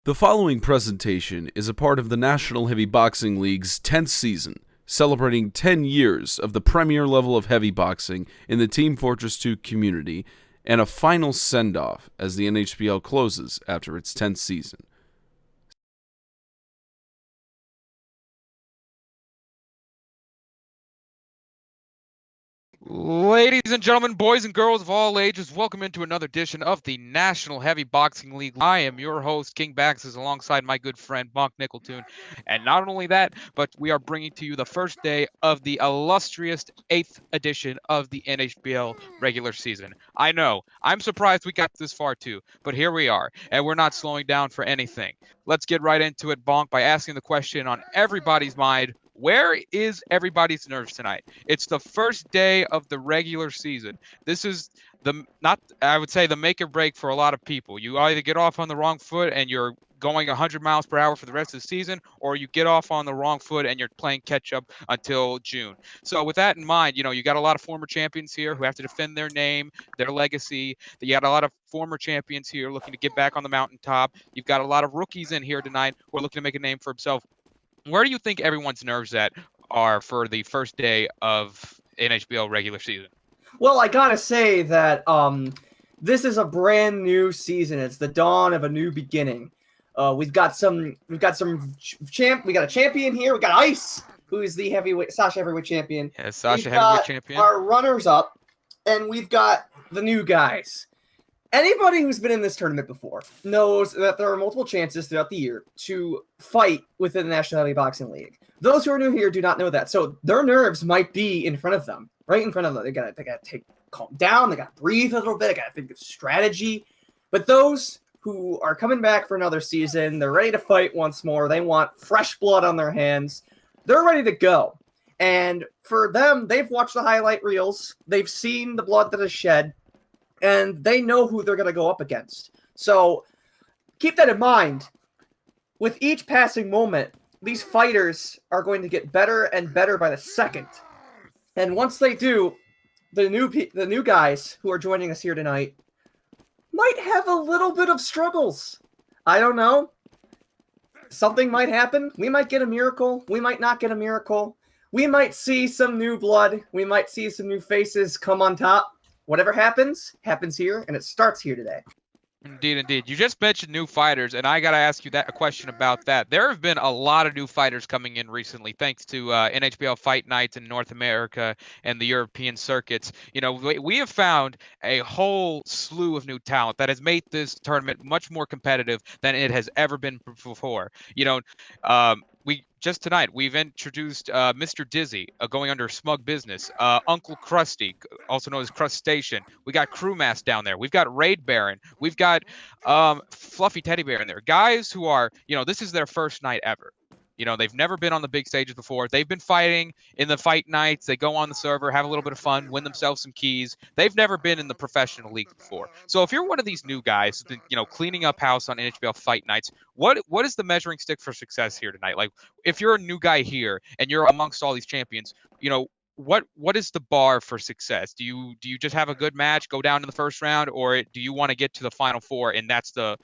The following presentation is a part of the National Heavy Boxing League's 10th season, celebrating 10 years of the premier level of heavy boxing in the Team Fortress 2 community, and a final send-off as the NHBL closes after its 10th season. Ladies and gentlemen, boys and girls of all ages, welcome into another edition of the National Heavy Boxing League. I am your host, King Baxes, alongside my good friend, Bonk Nickeltoon. And not only that, but we are bringing to you the first day of the illustrious 8th edition of the NHBL regular season. I know, I'm surprised we got this far too, but here we are, and we're not slowing down for anything. Let's get right into it, Bonk, by asking the question on everybody's mind: where is everybody's nerves tonight? It's the first day of the regular season. This is I would say, the make or break for a lot of people. You either get off on the wrong foot and you're going 100 miles per hour for the rest of the season, or you get off on the wrong foot and you're playing catch up until June. So with that in mind, you got a lot of former champions here who have to defend their name, their legacy. You got a lot of former champions here looking to get back on the mountaintop. You've got a lot of rookies in here tonight who are looking to make a name for himself. Where do you think everyone's nerves are for the first day of NHBL regular season? Well, I gotta say that this is a brand new season. It's the dawn of a new beginning. We got a champion here. We got Ice, who is the Sasha heavyweight champion. Yes, Sasha heavyweight champion. Our runners up, and we've got the new guys. Anybody who's been in this tournament before knows that there are multiple chances throughout the year to fight within the National Heavy Boxing League. Those who are new here do not know that. So their nerves might be in front of them, right in front of them. They gotta calm down. They gotta breathe a little bit. They gotta think of strategy. But those who are coming back for another season, they're ready to fight once more. They want fresh blood on their hands. They're ready to go. And for them, they've watched the highlight reels. They've seen the blood that is shed. And they know who they're going to go up against. So keep that in mind. With each passing moment, these fighters are going to get better and better by the second. And once they do, the new guys who are joining us here tonight might have a little bit of struggles. I don't know. Something might happen. We might get a miracle. We might not get a miracle. We might see some new blood. We might see some new faces come on top. Whatever happens here, and it starts here today. Indeed, indeed. You just mentioned new fighters, and I got to ask you a question about that. There have been a lot of new fighters coming in recently, thanks to NHBL Fight Nights in North America and the European circuits. We have found a whole slew of new talent that has made this tournament much more competitive than it has ever been before. We've introduced Mr. Dizzy, going under Smug Business, Uncle Krusty, also known as Crustation. We got Crewmass down there. We've got Raid Baron. We've got Fluffy Teddy Bear in there. Guys who are, this is their first night ever. They've never been on the big stages before. They've been fighting in the fight nights. They go on the server, have a little bit of fun, win themselves some keys. They've never been in the professional league before. So if you're one of these new guys, cleaning up house on NHBL fight nights, what is the measuring stick for success here tonight? Like, if you're a new guy here and you're amongst all these champions, what is the bar for success? Do you just have a good match, go down in the first round, or do you want to get to the final four and that's the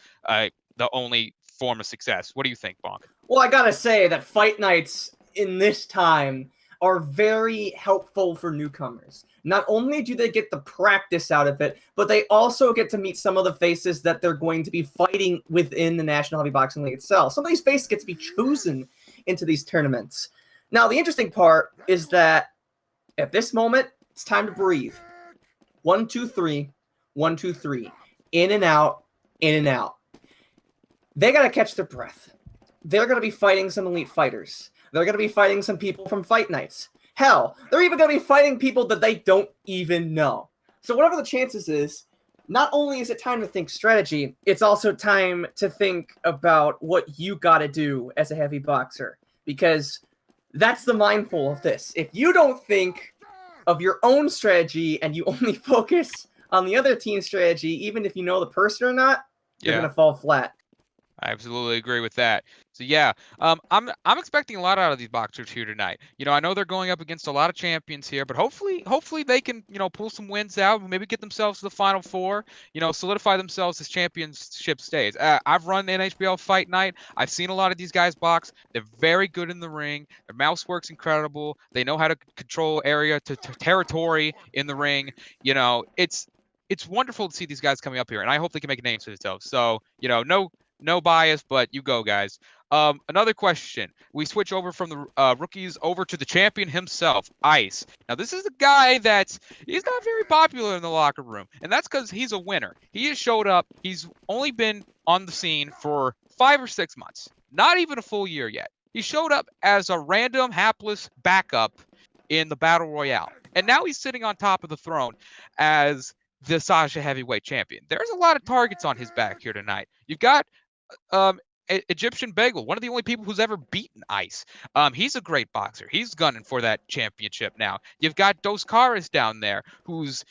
only form of success? What do you think, Bonk? Well, I gotta say that fight nights in this time are very helpful for newcomers. Not only do they get the practice out of it, but they also get to meet some of the faces that they're going to be fighting within the National Heavy Boxing League itself. Some of these faces get to be chosen into these tournaments. Now, the interesting part is that at this moment, it's time to breathe. 1, 2, 3. 1, 2, 3. In and out. In and out. They got to catch their breath. They're going to be fighting some elite fighters. They're going to be fighting some people from fight nights. Hell, they're even going to be fighting people that they don't even know. So whatever the chances is, not only is it time to think strategy, it's also time to think about what you got to do as a heavy boxer. Because that's the mindful of this. If you don't think of your own strategy and you only focus on the other team's strategy, even if you know the person or not, you're going to fall flat. I absolutely agree with that. So yeah, I'm expecting a lot out of these boxers here tonight. I know they're going up against a lot of champions here, but hopefully they can pull some wins out, maybe get themselves to the final four. Solidify themselves as championship stays. I've run NHBL Fight Night. I've seen a lot of these guys box. They're very good in the ring. Their mouse work's incredible. They know how to control area to territory in the ring. It's wonderful to see these guys coming up here, and I hope they can make names for themselves. So, no bias, but you go, guys. Another question. We switch over from the rookies over to the champion himself, Ice. Now, this is a guy he's not very popular in the locker room, and that's because he's a winner. He has showed up. He's only been on the scene for 5 or 6 months, not even a full year yet. He showed up as a random, hapless backup in the Battle Royale, and now he's sitting on top of the throne as the Sasha heavyweight champion. There's a lot of targets on his back here tonight. You've got Egyptian Bagel, one of the only people who's ever beaten Ice. He's a great boxer. He's gunning for that championship now. You've got Dos Caras down there, who's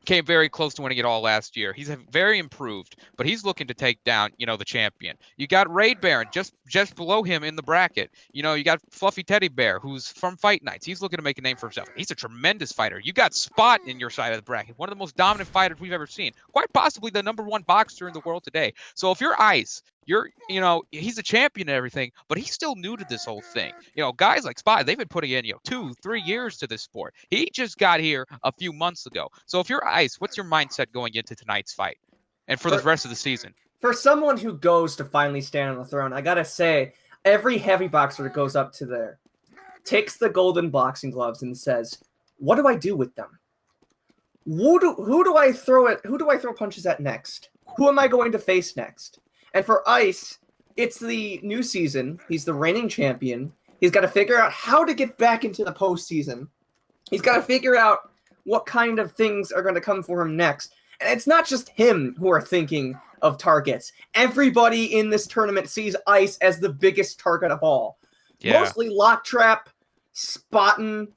came very close to winning it all last year. He's very improved, but he's looking to take down, the champion. You got Raid Baron just below him in the bracket. You got Fluffy Teddy Bear, who's from Fight Nights. He's looking to make a name for himself. He's a tremendous fighter. You got Spot in your side of the bracket, one of the most dominant fighters we've ever seen. Quite possibly the #1 boxer in the world today. So if you're Ice, he's a champion and everything, but he's still new to this whole thing. Guys like Spot, they've been putting in, 2-3 years to this sport. He just got here a few months ago. So if you're Ice, what's your mindset going into tonight's fight and for the rest of the season? For someone who goes to finally stand on the throne, I gotta say, every heavy boxer that goes up to there takes the golden boxing gloves and says, "What do I do with them? Who do I throw at? Who do I throw punches at next? Who am I going to face next?" And for Ice, it's the new season. He's the reigning champion. He's got to figure out how to get back into the postseason. He's got to figure out what kind of things are going to come for him next. And it's not just him who are thinking of targets. Everybody in this tournament sees Ice as the biggest target of all. Yeah. Mostly Lock Trap, Spottin',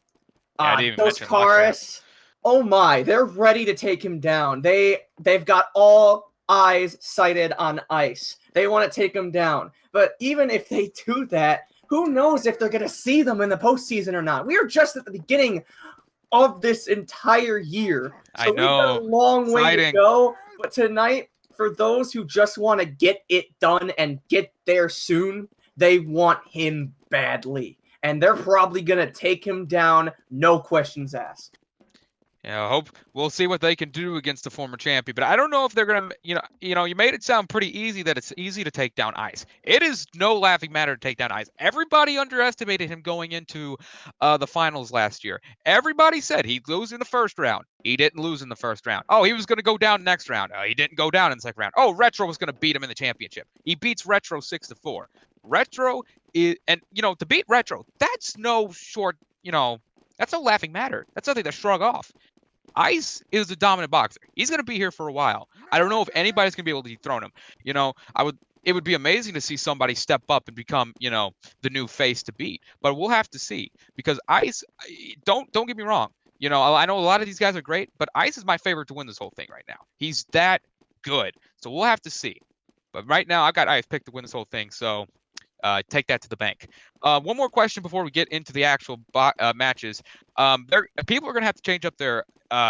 Dos Caras. Oh my, they're ready to take him down. They've got all eyes sighted on Ice. They want to take him down. But even if they do that, who knows if they're going to see them in the postseason or not? We are just at the beginning of this entire year. So I know. We've got a long way to go. But tonight, for those who just want to get it done and get there soon, they want him badly. And they're probably going to take him down, no questions asked. I hope we'll see what they can do against the former champion. But I don't know if they're going to, you made it sound pretty easy that it's easy to take down Ice. It is no laughing matter to take down Ice. Everybody underestimated him going into the finals last year. Everybody said he'd lose in the first round. He didn't lose in the first round. Oh, he was going to go down next round. He didn't go down in the second round. Oh, Retro was going to beat him in the championship. He beats Retro 6-4. Retro is, and to beat Retro, that's no short, that's no laughing matter. That's nothing to shrug off. Ice is a dominant boxer. He's going to be here for a while. I don't know if anybody's going to be able to dethrone him. It would be amazing to see somebody step up and become, the new face to beat. But we'll have to see, because Ice, don't get me wrong. I know a lot of these guys are great, but Ice is my favorite to win this whole thing right now. He's that good. So we'll have to see. But right now, I've got Ice picked to win this whole thing. So take that to the bank. One more question before we get into the actual matches. People are going to have to change up their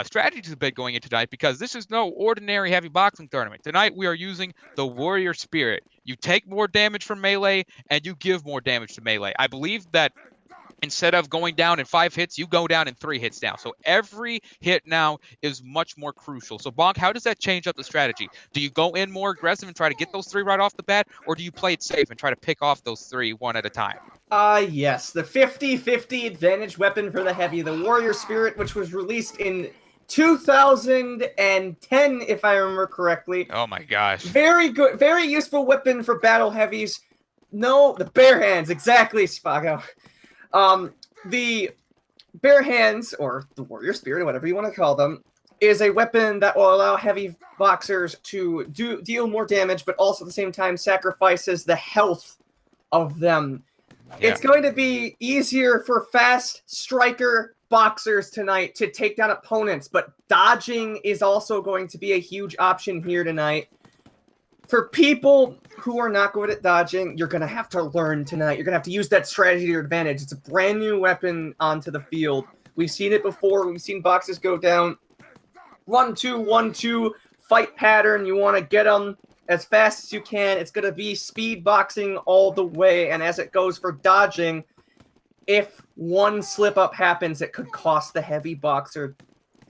strategies a bit going into tonight, because this is no ordinary heavy boxing tournament. Tonight we are using the Warrior Spirit. You take more damage from melee and you give more damage to melee. I believe that instead of going down in 5 hits, you go down in 3 hits now. So every hit now is much more crucial. So Bonk, how does that change up the strategy? Do you go in more aggressive and try to get those 3 right off the bat, or do you play it safe and try to pick off those 3 one at a time? Yes, the 50-50 advantage weapon for the heavy, the Warrior Spirit, which was released in 2010, if I remember correctly. Oh my gosh. Very good, very useful weapon for battle heavies. No, the bare hands, exactly, Spago. The bare hands, or the Warrior Spirit, whatever you want to call them, is a weapon that will allow heavy boxers to deal more damage, but also at the same time sacrifices the health of them. Yeah. It's going to be easier for fast striker boxers tonight to take down opponents, but dodging is also going to be a huge option here tonight. For people who are not good at dodging, you're going to have to learn tonight. You're going to have to use that strategy to your advantage. It's a brand new weapon onto the field. We've seen it before. We've seen boxers go down 1-2, 1-2 fight pattern. You want to get them as fast as you can. It's going to be speed boxing all the way. And as it goes for dodging, if one slip up happens, it could cost the heavy boxer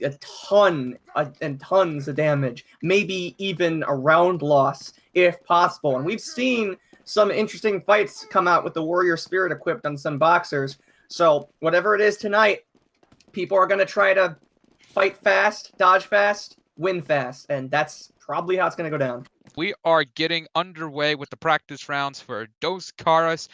a ton and tons of damage, maybe even a round loss if possible. And we've seen some interesting fights come out with the warrior spirit equipped on some boxers. So whatever it is tonight, people are going to try to fight fast, dodge fast, win fast, and that's probably how it's going to go down. We are getting underway with the practice rounds for Dos Caras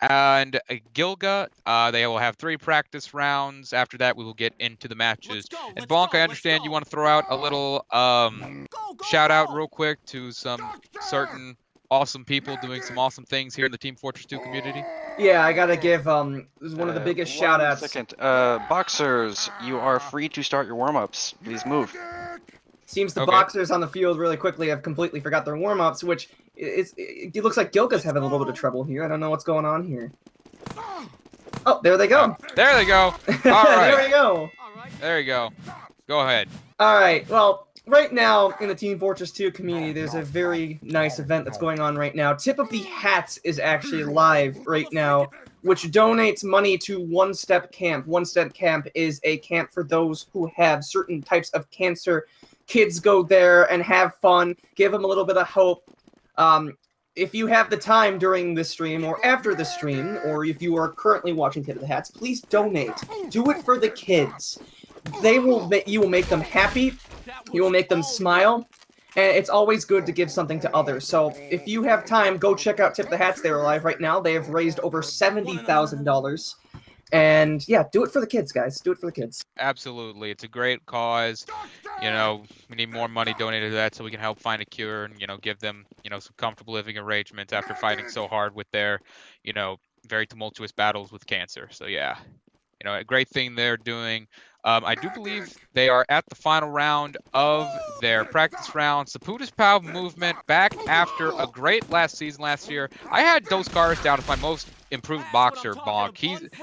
and Gilga. They will have 3 practice rounds. After that, we will get into the matches. And Bonk, I understand you want to throw out a little shout out real quick to some certain awesome people doing some awesome things here in the Team Fortress 2 community. Yeah, I gotta give one of the biggest shout outs. Second, boxers, you are free to start your warm-ups. Please move. Seems the boxers on the field really quickly have completely forgot their warm-ups, which it looks like Gilga's having a little bit of trouble here. I don't know what's going on here. Oh, there they go. There they go. All right. There we go. There you go. Go ahead. All right. Well, right now in the Team Fortress 2 community, there's a very nice event that's going on right now. Tip of the Hats is actually live right now, which donates money to One Step Camp. One Step Camp is a camp for those who have certain types of cancer. Kids go there and have fun, give them a little bit of hope. If you have the time during this stream or after the stream, or if you are currently watching Tip of the Hats, please donate. Do it for the kids. You will make them happy. You will make them smile. And it's always good to give something to others. So if you have time, go check out Tip of the Hats. They're live right now. They have raised over $70,000. And yeah, do it for the kids, guys. Do it for the kids. Absolutely. It's a great cause. You know, we need more money donated to that so we can help find a cure and, give them, some comfortable living arrangements after fighting so hard with their, very tumultuous battles with cancer. So yeah, a great thing they're doing. I do believe they are at the final round of their practice rounds. The Putis Pow movement back after a great last year. I had Dos Caras down as my most improved boxer, Bonk.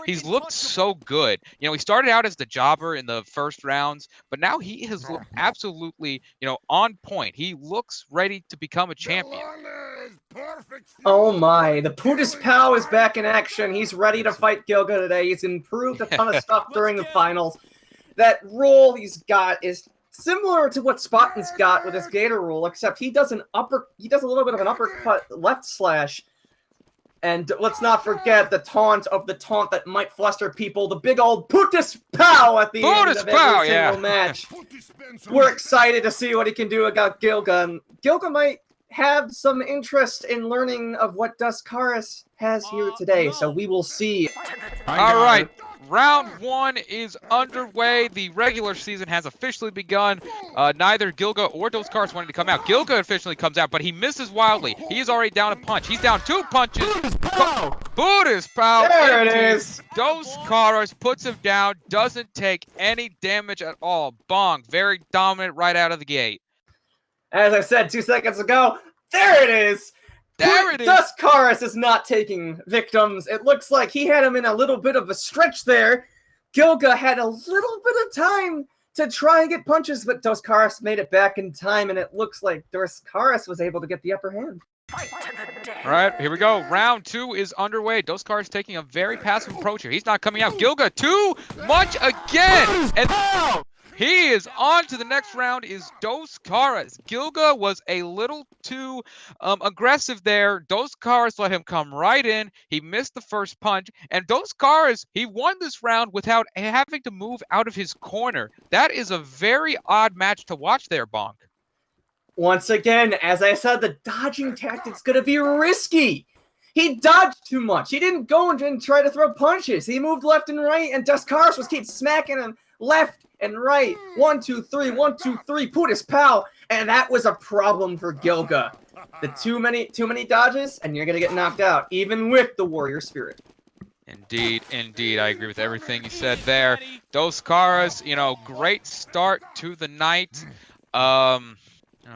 He's looked so good. He started out as the jobber in the first rounds, but now he has looked absolutely, on point. He looks ready to become a champion. Oh my, the Putis Pow is back in action. He's ready to fight Gilga today. He's improved a ton of stuff during the finals. That roll he's got is similar to what Spartan's got with his Gator roll, except he does a little bit of an uppercut left slash. And let's not forget the taunt that might fluster people, the big old Putis Pow at the end of every single match. We're excited to see what he can do against Gilga. And Gilga might have some interest in learning of what Dos Caras has here today, so we will see. All right. Round 1 is underway. The regular season has officially begun. Neither Gilga or Dos Caras wanted to come out. Gilga officially comes out, but he misses wildly. He is already down a punch. He's down 2 punches. Putis Pow. There it is. Dos Caras puts him down. Doesn't take any damage at all. Bong, very dominant right out of the gate. As I said 2 seconds ago, there it is. There it is. Dos Caras is not taking victims. It looks like he had him in a little bit of a stretch there. Gilga had a little bit of time to try and get punches, but Dos Caras made it back in time, and it looks like Dos Caras was able to get the upper hand. All right, here we go. Round 2 is underway. Dos Caras taking a very passive approach here. He's not coming out. Gilga too much again. And he is on to the next round is Dos Caras. Gilga was a little too aggressive there. Dos Caras let him come right in. He missed the first punch. And Dos Caras, he won this round without having to move out of his corner. That is a very odd match to watch there, Bonk. Once again, as I said, the dodging tactic's going to be risky. He dodged too much. He didn't go and try to throw punches. He moved left and right, and Dos Caras was keep smacking him left and right. 1, 2, 3, 1, 2, 3. Putis Pow, and that was a problem for Gilga. The too many dodges, and you're gonna get knocked out, even with the warrior spirit. Indeed, indeed, I agree with everything you said there. Dos Caras, great start to the night.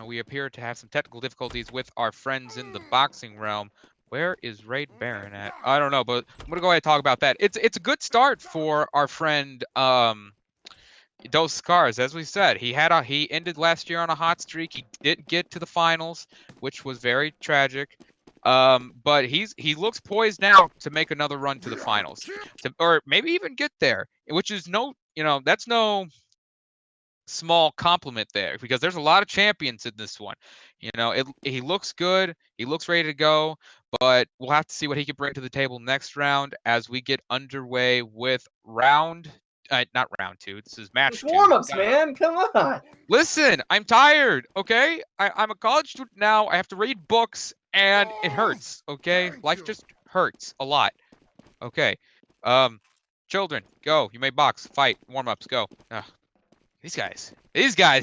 We appear to have some technical difficulties with our friends in the boxing realm. Where is Raid Baron at? I don't know, but I'm gonna go ahead and talk about that. It's a good start for our friend Dos Scars. As we said, he ended last year on a hot streak. He didn't get to the finals, which was very tragic. But he looks poised now to make another run to the finals, or maybe even get there, which is that's no small compliment there because there's a lot of champions in this one. He looks good. He looks ready to go, but we'll have to see what he can bring to the table next round as we get underway with not round two. This is match It's two. warm-ups, man. Come on. Listen, I'm tired, okay? I'm a college student now. I have to read books, and it hurts, okay? Life just hurts a lot. Okay. Children, go. You may box, fight, warm-ups, go. Ugh. These guys,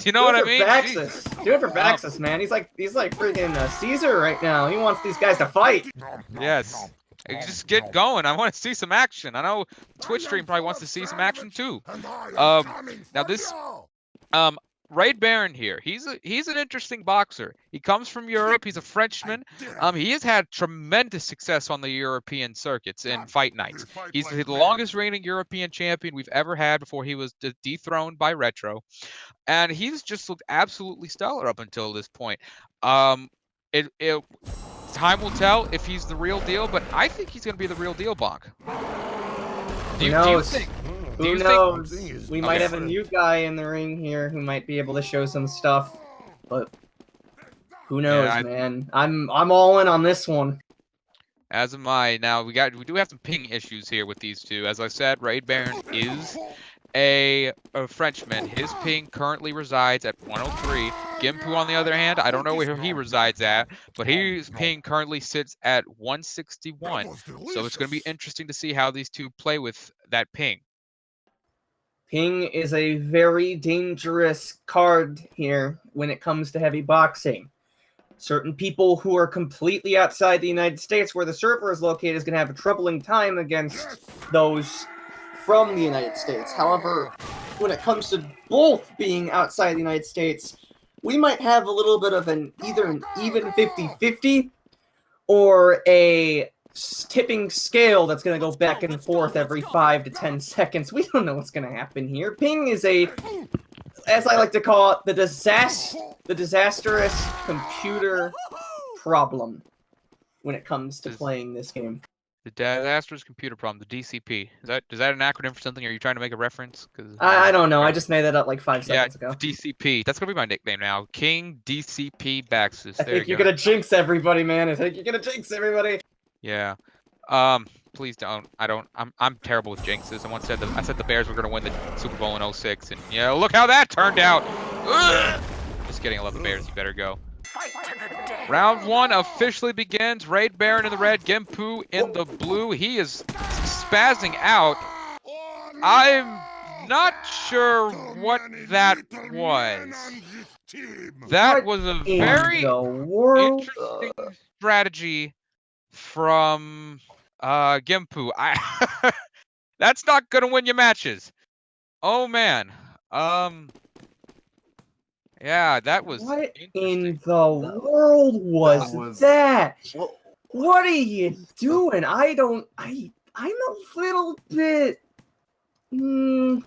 you know what I mean? Baxis. Do it for Baxis, man. He's like freaking Caesar right now. He wants these guys to fight. Yes. Just get going. I want to see some action. I know Twitch stream probably wants to see some action too. Now this Raid Baron here. He's an interesting boxer. He comes from Europe. He's a Frenchman. He has had tremendous success on the European circuits in fight nights. He's the longest reigning European champion we've ever had before he was dethroned by Retro, and he's just looked absolutely stellar up until this point. Time will tell if he's the real deal, but I think he's going to be the real deal, Bonk. Who knows? Who knows? We might have a new guy in the ring here who might be able to show some stuff, but who knows, man? I'm all in on this one. As am I. Now we do have some ping issues here with these two. As I said, Raid Baron is a Frenchman. His ping currently resides at 103. Gimpu, on the other hand, I don't know where he resides at, but his ping currently sits at 161. So it's going to be interesting to see how these two play with that ping. Ping is a very dangerous card here when it comes to heavy boxing. Certain people who are completely outside the United States, where the server is located, is going to have a troubling time against those from the United States. However, when it comes to both being outside the United States, we might have a little bit of either an even 50-50 or a tipping scale that's going to go back and forth every 5 to 10 seconds. We don't know what's going to happen here. Ping is as I like to call it, the disastrous computer problem when it comes to playing this game. The disastrous computer problem, the DCP. Is that an acronym for something? Are you trying to make a reference? I don't know. I just made that up like 5 seconds ago. DCP. That's gonna be my nickname now. King DCP Baxis. I think you're gonna jinx everybody, man. Yeah. Please don't. I'm terrible with jinxes. I said the Bears were gonna win the Super Bowl in 06, and look how that turned out. Ugh! Just kidding. I love the Bears. You better go. Round one officially begins. Raid Baron in the red, Gimpu in the blue. He is spazzing out. I'm not sure what that was. That was a very interesting strategy from Gimpu. That's not gonna win you matches. Oh man. Yeah, that was. What in the world was that? What are you doing? I'm a little bit. You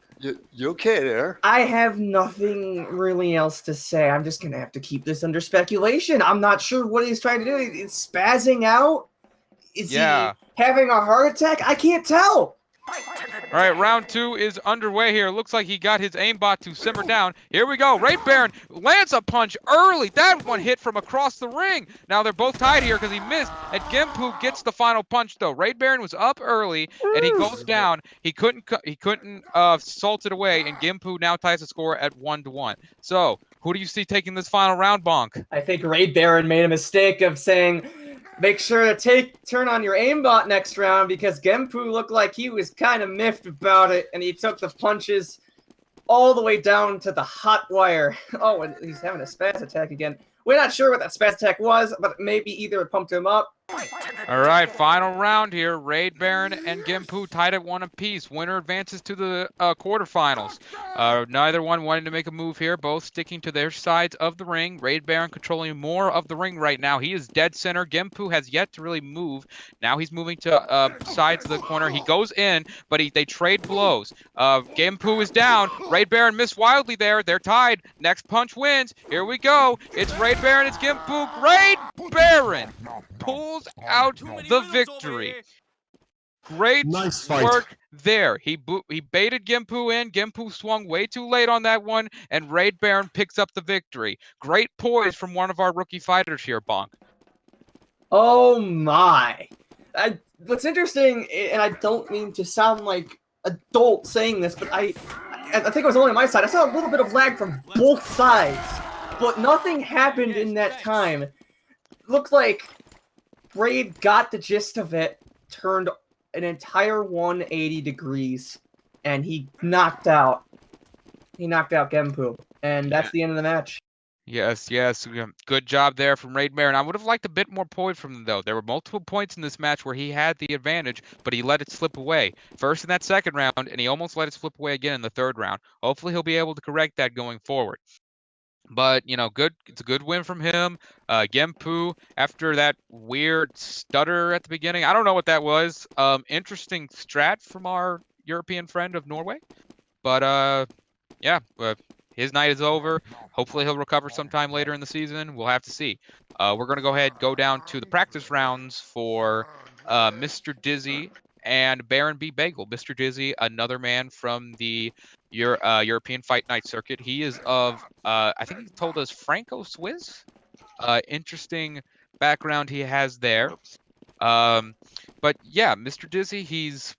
okay there? I have nothing really else to say. I'm just gonna have to keep this under speculation. I'm not sure what he's trying to do. He's spazzing out. Is he having a heart attack? I can't tell. All right, round two is underway here. Looks like he got his aimbot to simmer down. Here we go. Raid Baron lands a punch early. That one hit from across the ring. Now they're both tied here because he missed. And Gimpu gets the final punch though. Raid Baron was up early and he goes down. He couldn't salt it away, and Gimpu now ties the score at 1-1. So who do you see taking this final round, Bonk? I think Raid Baron made a mistake of saying, make sure to turn on your aimbot next round, because Gimpu looked like he was kind of miffed about it, and he took the punches all the way down to the hot wire. Oh, and he's having a spaz attack again. We're not sure what that spaz attack was, but maybe either it pumped him up All right, final round here. Raid Baron and Gimpu tied at 1 apiece. Winner advances to the quarterfinals. Neither one wanting to make a move here, both sticking to their sides of the ring. Raid Baron controlling more of the ring right now. He is dead center. Gimpu has yet to really move. Now he's moving to sides of the corner. He goes in, but they trade blows. Gimpu is down. Raid Baron missed wildly there. They're tied. Next punch wins. Here we go. It's Raid Baron. It's Gimpu. Raid Baron pulls out the victory. Great work there. He baited Gimpu in. Gimpu swung way too late on that one, and Raid Baron picks up the victory. Great poise from one of our rookie fighters here, Bonk. Oh my. What's interesting, and I don't mean to sound like adult saying this, but I think it was only on my side. I saw a little bit of lag from both sides, but nothing happened in that time. Looked like Raid got the gist of it, turned an entire 180 degrees, and he knocked out Gimpu, and that's the end of the match. Yes. Good job there from Raid Baron. I would have liked a bit more poise from him, though. There were multiple points in this match where he had the advantage, but he let it slip away. First in that second round, and he almost let it slip away again in the third round. Hopefully he'll be able to correct that going forward. But, good. It's a good win from him. Gimpu, after that weird stutter at the beginning, I don't know what that was. Interesting strat from our European friend of Norway. But, his night is over. Hopefully he'll recover sometime later in the season. We'll have to see. We're going to go down to the practice rounds for Mr. Dizzy and Baron B. Bagel. Mr. Dizzy, another man from the European Fight Night circuit. He is of, I think he told us, Franco-Swiss. Interesting background he has there. But yeah, Mr. Dizzy, he's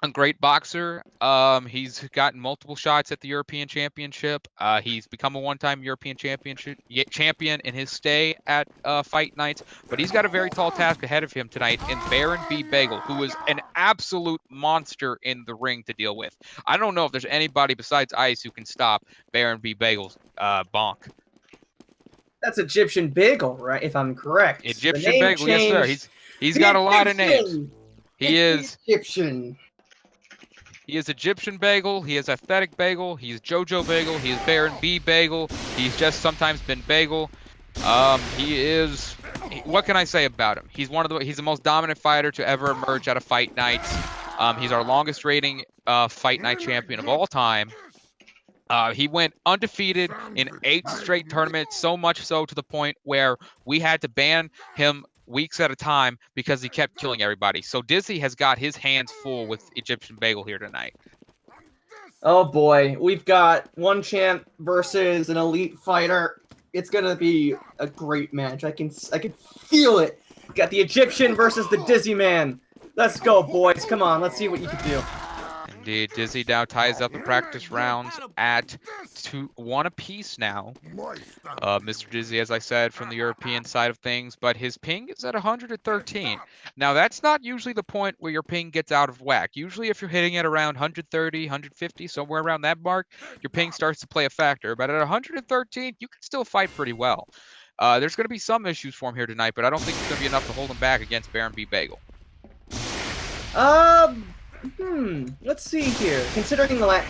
a great boxer. He's gotten multiple shots at the European Championship. He's become a one-time European champion in his stay at Fight Nights. But he's got a very tall task ahead of him tonight in Baron B. Bagel, who is an absolute monster in the ring to deal with. I don't know if there's anybody besides Ice who can stop Baron B. Bagel's bonk. That's Egyptian Bagel, right? If I'm correct. Egyptian Bagel, yes, sir. He's got a lot of names. He is Egyptian. He is Egyptian Bagel, he is Athletic Bagel, he's JoJo Bagel, he is Baron B Bagel, he's just sometimes been Bagel. What can I say about him? He's the most dominant fighter to ever emerge out of Fight Nights. He's our longest rating Fight Night champion of all time. He went undefeated in 8 straight tournaments, so much so to the point where we had to ban him weeks at a time because he kept killing everybody. So Dizzy has got his hands full with Egyptian Bagel here tonight. Oh boy, we've got one champ versus an elite fighter. It's gonna be a great match. I can feel it. Got the Egyptian versus the Dizzy man. Let's go, boys. Come on, let's see what you can do. Indeed, Dizzy now ties up the practice rounds at 1 apiece now. Mr. Dizzy, as I said, from the European side of things, but his ping is at 113. Now, that's not usually the point where your ping gets out of whack. Usually, if you're hitting it around 130, 150, somewhere around that mark, your ping starts to play a factor. But at 113, you can still fight pretty well. There's going to be some issues for him here tonight, but I don't think it's going to be enough to hold him back against Baron B. Bagel. Let's see here. Considering I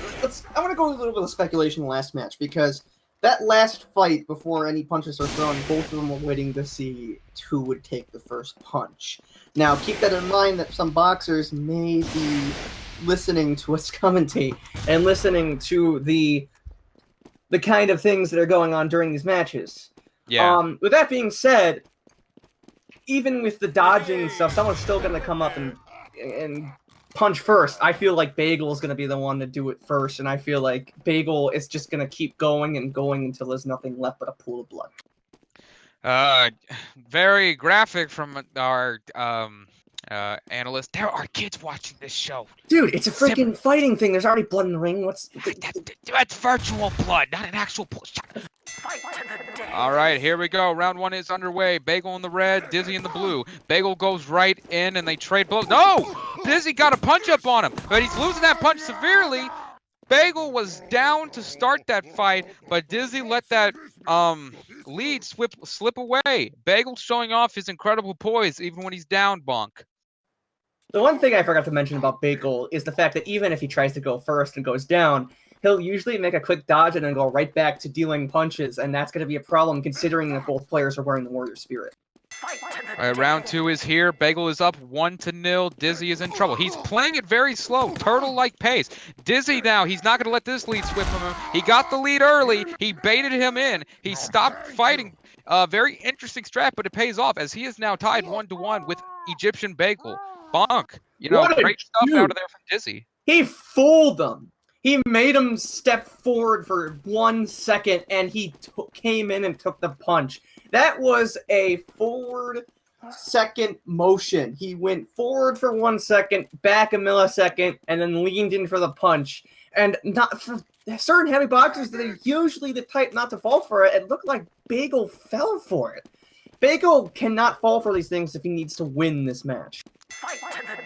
want to go a little bit of speculation in the last match, because that last fight, before any punches are thrown, both of them were waiting to see who would take the first punch. Now, keep that in mind that some boxers may be listening to us commentate and listening to the kind of things that are going on during these matches. Yeah. With that being said, even with the dodging and stuff, someone's still going to come up and punch first. I feel like Bagel is going to be the one to do it first, and I feel like Bagel is just going to keep going and going until there's nothing left but a pool of blood. Very graphic from our analyst. There are kids watching this show. Dude, it's a freaking fighting thing. There's already blood in the ring. That's virtual blood, not an actual blood. All right, here we go. Round 1 is underway. Bagel in the red, Dizzy in the blue. Bagel goes right in, and they trade blows. No! Dizzy got a punch up on him, but he's losing that punch severely. Bagel was down to start that fight, but Dizzy let that lead slip away. Bagel showing off his incredible poise even when he's down, Bonk. The one thing I forgot to mention about Bagel is the fact that even if he tries to go first and goes down, he'll usually make a quick dodge and then go right back to dealing punches, and that's going to be a problem considering that both players are wearing the Warrior Spirit. All right, round 2 is here. Bagel is up 1-0. Dizzy is in trouble. He's playing it very slow, turtle-like pace. Dizzy now, he's not going to let this lead slip from him. He got the lead early. He baited him in. He stopped fighting. Very interesting strat, but it pays off as he is now tied 1-1 with Egyptian Bagel. Bonk, great stuff out of there from Dizzy. He fooled them. He made him step forward for 1 second, and he came in and took the punch. That was a forward second motion. He went forward for 1 second, back a millisecond, and then leaned in for the punch. And not for certain heavy boxers that are usually the type not to fall for it, it looked like Bagel fell for it. Bagel cannot fall for these things if he needs to win this match. All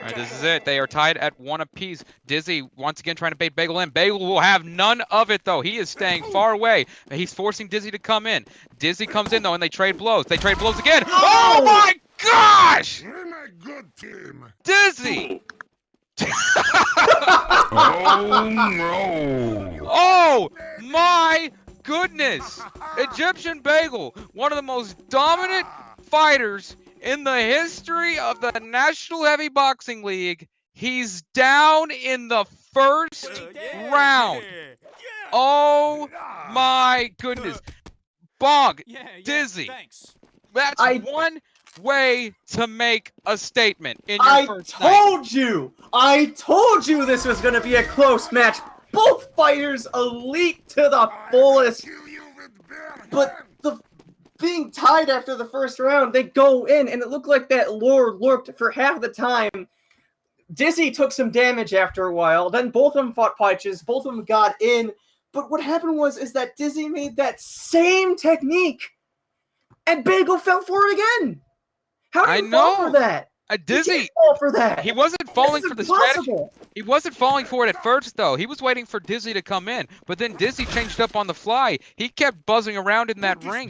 right, this is it. They are tied at 1 apiece. Dizzy once again trying to bait Bagel in. Bagel will have none of it, though. He is staying far away. He's forcing Dizzy to come in. Dizzy comes in, though, and they trade blows. They trade blows again. Oh, my gosh! We're not good team. Dizzy! Oh no! Oh, my goodness! Egyptian Bagel, one of the most dominant fighters in the history of the National Heavy Boxing League. He's down in the first round. Oh my goodness. Bonk, Dizzy. That's one way to make a statement in your first night. I told you this was going to be a close match. Both fighters elite to the fullest. But being tied after the first round, they go in, and it looked like that lure lurked for half the time. Dizzy took some damage after a while. Then both of them fought punches. Both of them got in. But what happened is that Dizzy made that same technique, and Bagel fell for it again. How did he fall for that? Dizzy, fall for that. He wasn't falling for the strategy. He wasn't falling for it at first, though. He was waiting for Dizzy to come in, but then Dizzy changed up on the fly. He kept buzzing around in that ring,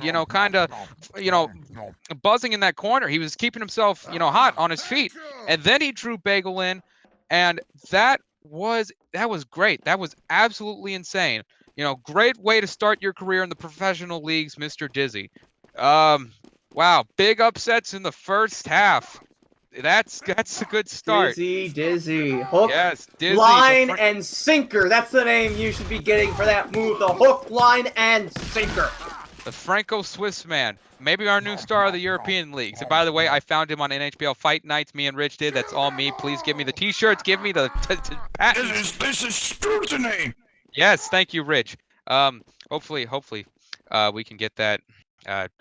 buzzing in that corner. He was keeping himself, hot on his feet, and then he drew Bagel in, and that was great. That was absolutely insane. Great way to start your career in the professional leagues, Mr. Dizzy. Wow, big upsets in the first half. That's a good start. Dizzy. Hook, Dizzy, line, and sinker. That's the name you should be getting for that move. The hook, line, and sinker. The Franco-Swiss man. Maybe our new star of the European leagues. And by the way, I found him on NHBL Fight Nights. Me and Rich did. That's all me. Please give me the T-shirts. Give me the patents. This is scrutiny. Yes, thank you, Rich. Hopefully, we can get that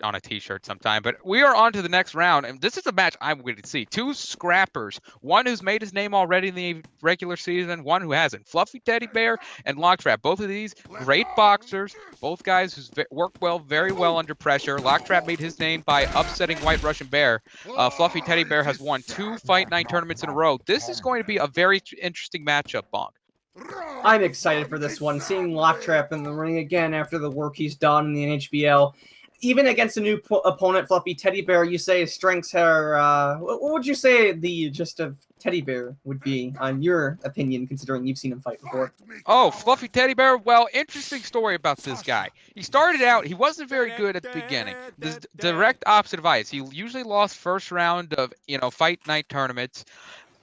on a T-shirt sometime. But we are on to the next round, and this is a match I'm going to see. Two scrappers, one who's made his name already in the regular season, one who hasn't. Fluffy Teddy Bear and Locktrap, both of these great boxers, both guys who work very well under pressure. Locktrap made his name by upsetting White Russian Bear. Fluffy Teddy Bear has won 2 Fight Night tournaments in a row. This is going to be a very interesting matchup, Bonk. I'm excited for this one. Seeing Locktrap in the ring again after the work he's done in the NHBL. Even against a new opponent, Fluffy Teddy Bear, you say his strengths are, what would you say the gist of Teddy Bear would be, on your opinion, considering you've seen him fight before? Oh, Fluffy Teddy Bear? Well, interesting story about this guy. He started out, he wasn't very good at the beginning. The direct opposite of Ice. He usually lost first round of, Fight Night tournaments.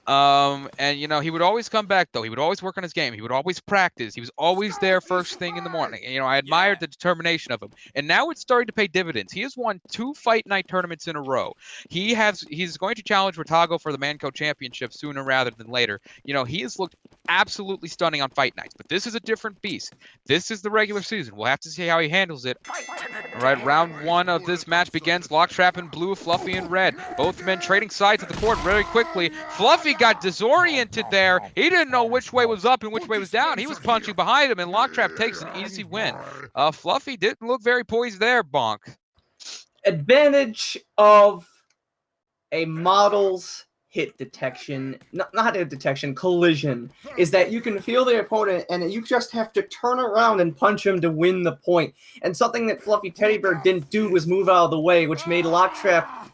And he would always come back, though. He would always work on his game. He would always practice. He was always there first thing in the morning. I admired the determination of him. And now it's starting to pay dividends. He has won 2 Fight Night tournaments in a row. He's going to challenge Ratago for the Manco Championship sooner rather than later. He has looked absolutely stunning on Fight Nights, but this is a different beast. This is the regular season. We'll have to see how he handles it. All right, round 1 of this match begins. Locktrap in blue, Fluffy in red. Both men trading sides of the court very quickly. Fluffy got disoriented there. He didn't know which way was up and which way was down. He was punching behind him, and Locktrap takes an easy win. Fluffy didn't look very poised there, Bonk. Advantage of a model's hit detection, not hit detection, collision, is that you can feel the opponent and you just have to turn around and punch him to win the point. And something that Fluffy Teddy Bear didn't do was move out of the way, which made Lock Trap,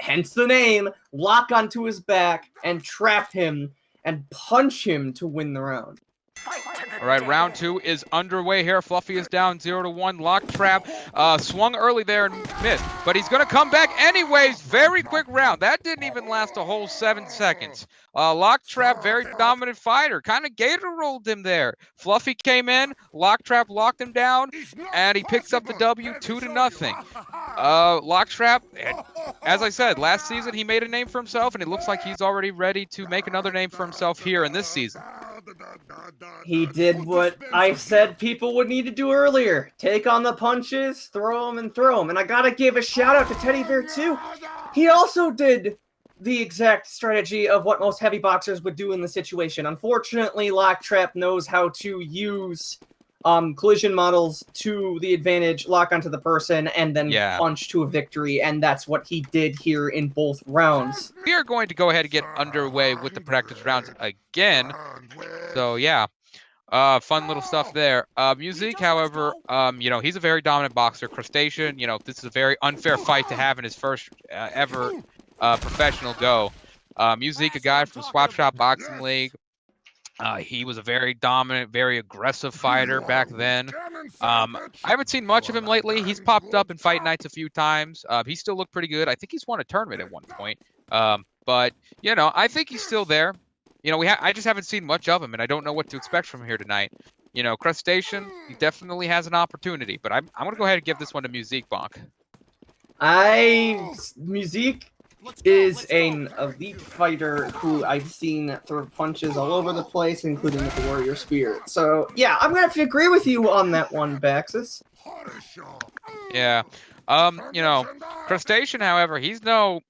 hence the name, lock onto his back and trap him and punch him to win the round. All right, round 2 is underway here. Fluffy is down 0-1. Lock Trap swung early there and missed, but he's going to come back anyways. Very quick round. That didn't even last a whole 7 seconds. Lock Trap, very dominant fighter. Kind of gator rolled him there. Fluffy came in. Lock Trap locked him down, and he picks up the W 2-0. Lock Trap, as I said, last season he made a name for himself, and it looks like he's already ready to make another name for himself here in this season. He did what I said people would need to do earlier. Take on the punches, throw them, and throw them. And I gotta give a shout out to Teddy Bear too. He also did the exact strategy of what most heavy boxers would do in the situation. Unfortunately, Lock Trap knows how to use collision models to the advantage, lock onto the person, and then punch to a victory, and that's what he did here in both rounds. We are going to go ahead and get underway with the practice rounds again. So yeah, fun little stuff there. Musique, however, you know, he's a very dominant boxer. Crustacean, you know, this is a very unfair fight to have in his first ever professional go. Musique, a guy from Swap Shop Boxing League. He was a very dominant, very aggressive fighter back then. I haven't seen much of him lately. He's popped up in fight nights a few times. He still looked pretty good. I think he's won a tournament at one point. But, you know, I think he's still there. You know, I just haven't seen much of him, and I don't know what to expect from him here tonight. You know, Crustacean, he definitely has an opportunity, but I'm going to go ahead and give this one to Musique, Bonk. Musique is an elite fighter who I've seen throw punches all over the place, including with the Warrior Spirit. So, yeah, I'm going to have to agree with you on that one, Baxis. Yeah. You know, Crustacean, however, he's no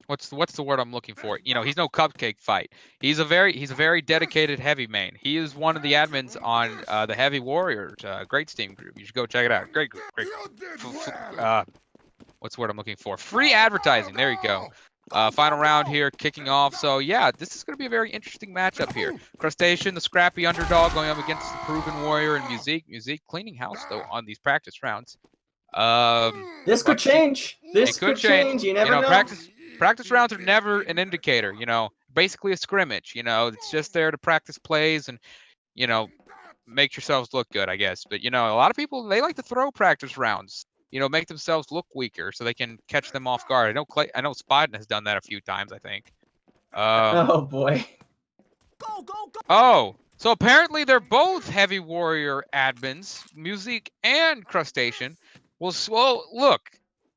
what's the word I'm looking for? You know, he's no cupcake fight. He's a very dedicated heavy main. He is one of the admins on the Heavy Warriors great Steam group. You should go check it out. Great group. What's the word I'm looking for? Free advertising. There you go. Final round here, kicking off. So, yeah, this is going to be a very interesting matchup here. Crustacean, the scrappy underdog, going up against the proven warrior and Musique. Musique cleaning house, though, on these practice rounds. This could change. This could change. You never know. Practice rounds are never an indicator, you know. Basically a scrimmage, you know. It's just there to practice plays and, you know, make yourselves look good, I guess. But, you know, a lot of people, they like to throw practice rounds. You know, make themselves look weaker so they can catch them off guard. I know Spiden has done that a few times, I think. Oh, boy. Oh, so apparently they're both Heavy Warrior admins, Musique and Crustacean. Well, look,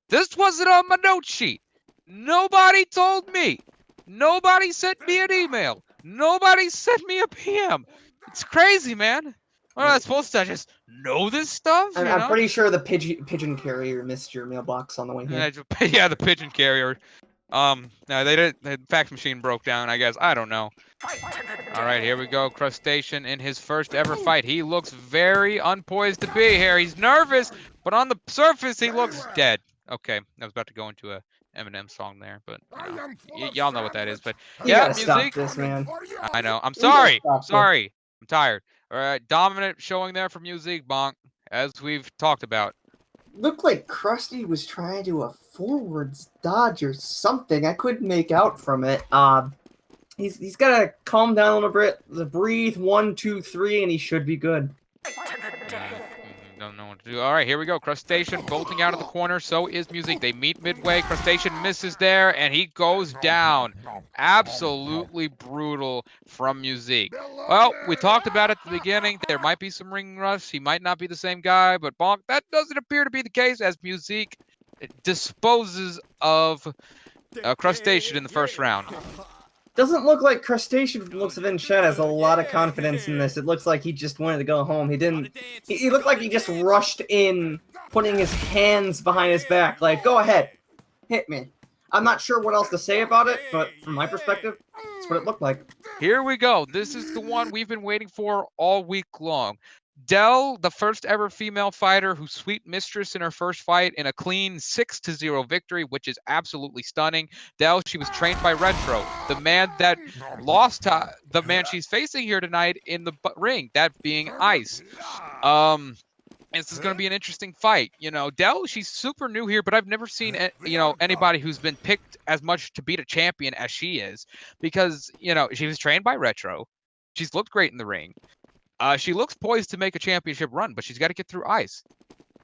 this wasn't on my note sheet. Nobody told me. Nobody sent me an email. Nobody sent me a PM. It's crazy, man. Well, I'm supposed to just know this stuff. I'm pretty sure the pigeon carrier missed your mailbox on the way here. Yeah, the pigeon carrier. No, they didn't. The fax machine broke down, I guess. I don't know. All right, here we go. Crustacean in his first ever fight. He looks very unpoised to be here. He's nervous, but on the surface, he looks dead. Okay, I was about to go into a Eminem song there, but y'all know what that is. But yeah, Musique. Stop this, man. I know. I'm sorry. I'm tired. All right, dominant showing there from Musique, Bonk, as we've talked about. Looked like Krusty was trying to do a forwards dodge or something. I couldn't make out from it. He's got to calm down a little bit, breathe, 1, 2, 3, and he should be good. Don't know what to do. All right, here we go. Crustacean bolting out of the corner. So is Musique. They meet midway. Crustacean misses there, and he goes down. Absolutely brutal from Musique. Well, we talked about it at the beginning. There might be some ring rust. He might not be the same guy, but Bonk, that doesn't appear to be the case as Musique disposes of Crustacean in the first round. Doesn't look like Crustacean from the looks of Shed has a lot of confidence in this. It looks like he just wanted to go home. He didn't. He looked like he just rushed in, putting his hands behind his back. Like, go ahead, hit me. I'm not sure what else to say about it, but from my perspective, that's what it looked like. Here we go. This is the one we've been waiting for all week long. Dell, the first ever female fighter who swept Mistress in her first fight in a clean 6-0 victory, which is absolutely stunning. Dell, she was trained by Retro, the man that lost to the man she's facing here tonight in the ring, that being Ice. This is going to be an interesting fight. You know, Dell, she's super new here, but I've never seen, anybody who's been picked as much to beat a champion as she is, because, she was trained by Retro. She's looked great in the ring. She looks poised to make a championship run, but she's got to get through Ice.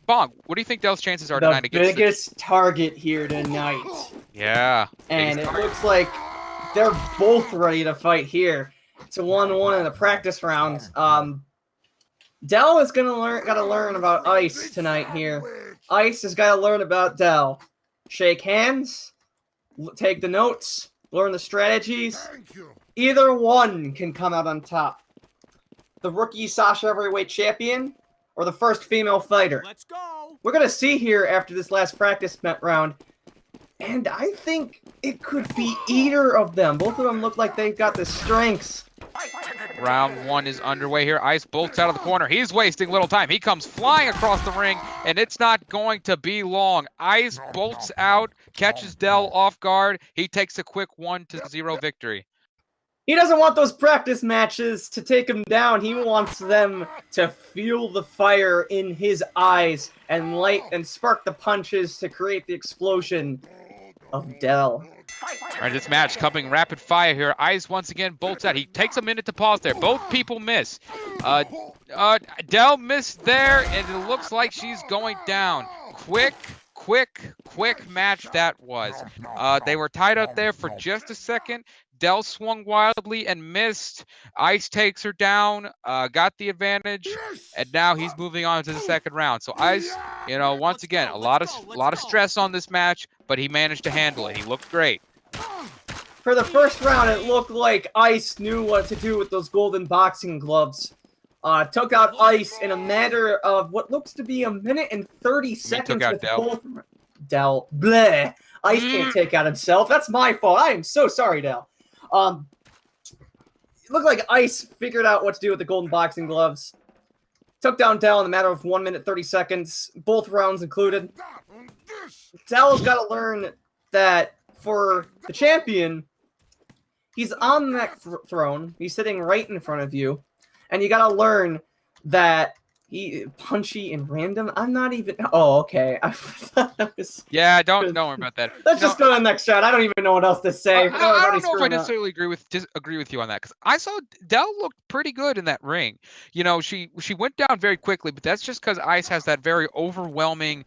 Bong, what do you think Dell's chances are tonight The against biggest target here tonight. Yeah. And it looks like they're both ready to fight here. It's a 1-1 in the practice round. Dell is gotta learn about Ice tonight here. Ice has got to learn about Dell. Shake hands, take the notes, learn the strategies. Either one can come out on top. The rookie Sasha Heavyweight Champion or the first female fighter. Let's go. We're going to see here after this last practice round. And I think it could be either of them. Both of them look like they've got the strengths. Round 1 is underway here. Ice bolts out of the corner. He's wasting little time. He comes flying across the ring, and it's not going to be long. Ice bolts out, catches Dell off guard. He takes a quick 1-0 victory. He doesn't want those practice matches to take him down. He wants them to feel the fire in his eyes and light and spark the punches to create the explosion of Dell. All right, this match coming rapid fire here. Ice once again bolts out. He takes a minute to pause there. Both people miss. Dell missed there, and it looks like she's going down. Quick match that was. They were tied up there for just a second. Dell swung wildly and missed. Ice takes her down, got the advantage, and now he's moving on to the second round. So Ice, once again, a lot of stress on this match, but he managed to handle it. He looked great. For the first round, it looked like Ice knew what to do with those golden boxing gloves. Took out Ice in a matter of what looks to be a minute and 30 seconds with both. Dell. Bleh. Ice can't take out himself. That's my fault. I am so sorry, Dell. It looked like Ice figured out what to do with the golden boxing gloves. Took down Dell in a matter of 1 minute 30 seconds, both rounds included. Dell's got to learn that for the champion, he's on that throne. He's sitting right in front of you. And you got to learn that he punchy and random. I'm not even. Oh, okay. I thought that was. Yeah, don't worry about that. Let's just go to the next shot. I don't even know what else to say. I don't know if I necessarily agree with you on that, because I saw Dell looked pretty good in that ring. She went down very quickly, but that's just because Ice has that very overwhelming,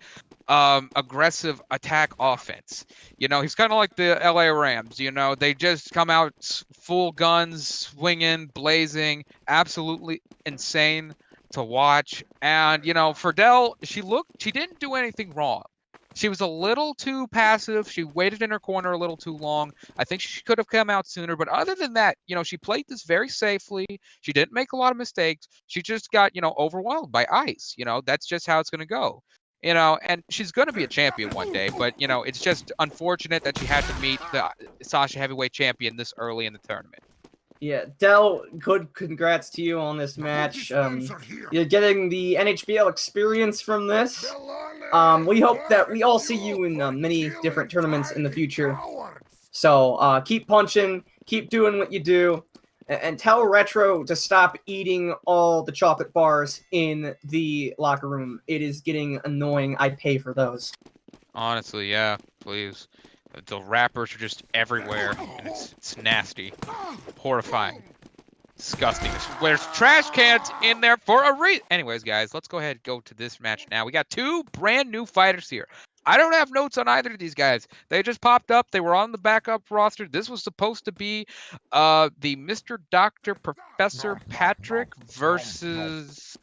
aggressive attack offense. He's kind of like the LA Rams. They just come out full guns, swinging, blazing, absolutely insane to watch. And for Dell, she didn't do anything wrong. She was a little too passive. She waited in her corner a little too long. I think she could have come out sooner, but other than that, she played this very safely. She didn't make a lot of mistakes. She just got overwhelmed by Ice. That's just how it's going to go. And she's going to be a champion one day, but it's just unfortunate that she had to meet the Sasha Heavyweight Champion this early in the tournament. Yeah, Dell, good congrats to you on this match. You're getting the NHBL experience from this. We hope that we all see you in many different tournaments in the future. So keep punching, keep doing what you do, and tell Retro to stop eating all the chocolate bars in the locker room. It is getting annoying. I pay for those. Honestly, yeah, please. The wrappers are just everywhere, and it's nasty, horrifying, disgusting. There's trash cans in there for a reason. Anyways, guys, let's go ahead and go to this match now. We got two brand new fighters here. I don't have notes on either of these guys. They just popped up. They were on the backup roster. This was supposed to be the Mr. Dr. Professor Patrick versus,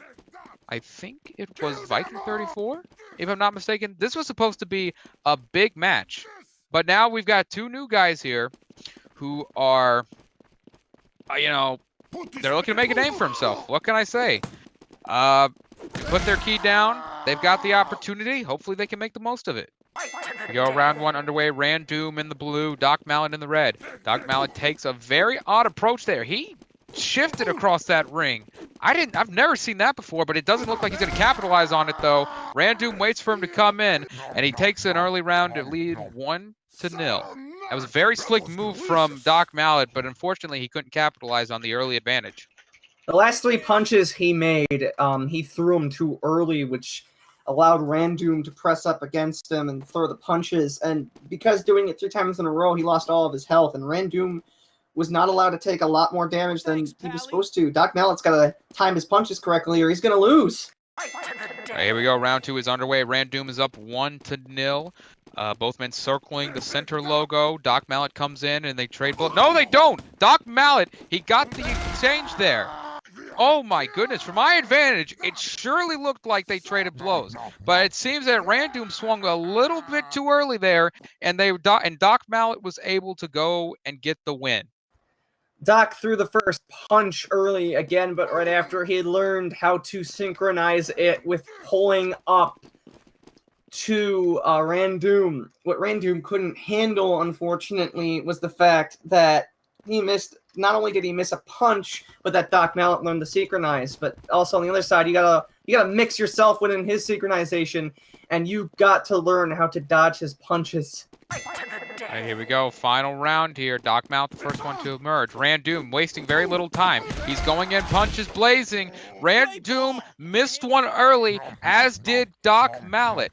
I think it was Viking 34, if I'm not mistaken. This was supposed to be a big match. But now we've got two new guys here who are, they're looking to make a name for himself. What can I say? Put their key down. They've got the opportunity. Hopefully they can make the most of it. We go round 1 underway. Randoom in the blue, Doc Mallet in the red. Doc Mallet takes a very odd approach there. He shifted across that ring. I've never seen that before, but it doesn't look like he's going to capitalize on it though. Randoom waits for him to come in, and he takes an early round to lead 1-0. That was a very slick move from Doc Mallet, but unfortunately he couldn't capitalize on the early advantage. The last 3 punches he made, he threw them too early, which allowed Randoom to press up against him and throw the punches. And because doing it 3 times in a row, he lost all of his health. And Randoom was not allowed to take a lot more damage than he was supposed to. Doc Mallet's got to time his punches correctly or he's going to lose. Right, here we go. Round 2 is underway. Randoom is up 1-0. Both men circling the center logo. Doc Mallet comes in and they trade blows. No, they don't! Doc Mallet, he got the exchange there. Oh my goodness, for my advantage, it surely looked like they traded blows. But it seems that Randoom swung a little bit too early there, and Doc Mallet was able to go and get the win. Doc threw the first punch early again, but right after he had learned how to synchronize it with pulling up to Randoom. What Randoom couldn't handle, unfortunately, was the fact that he missed. Not only did he miss a punch, but that Doc Mallet learned to synchronize. But also on the other side, you gotta mix yourself within his synchronization, and you got to learn how to dodge his punches. Right, here we go. Final round here. Doc Mallet, the first one to emerge. Randoom wasting very little time. He's going in, punches blazing. Randoom missed one early, as did Doc Mallet.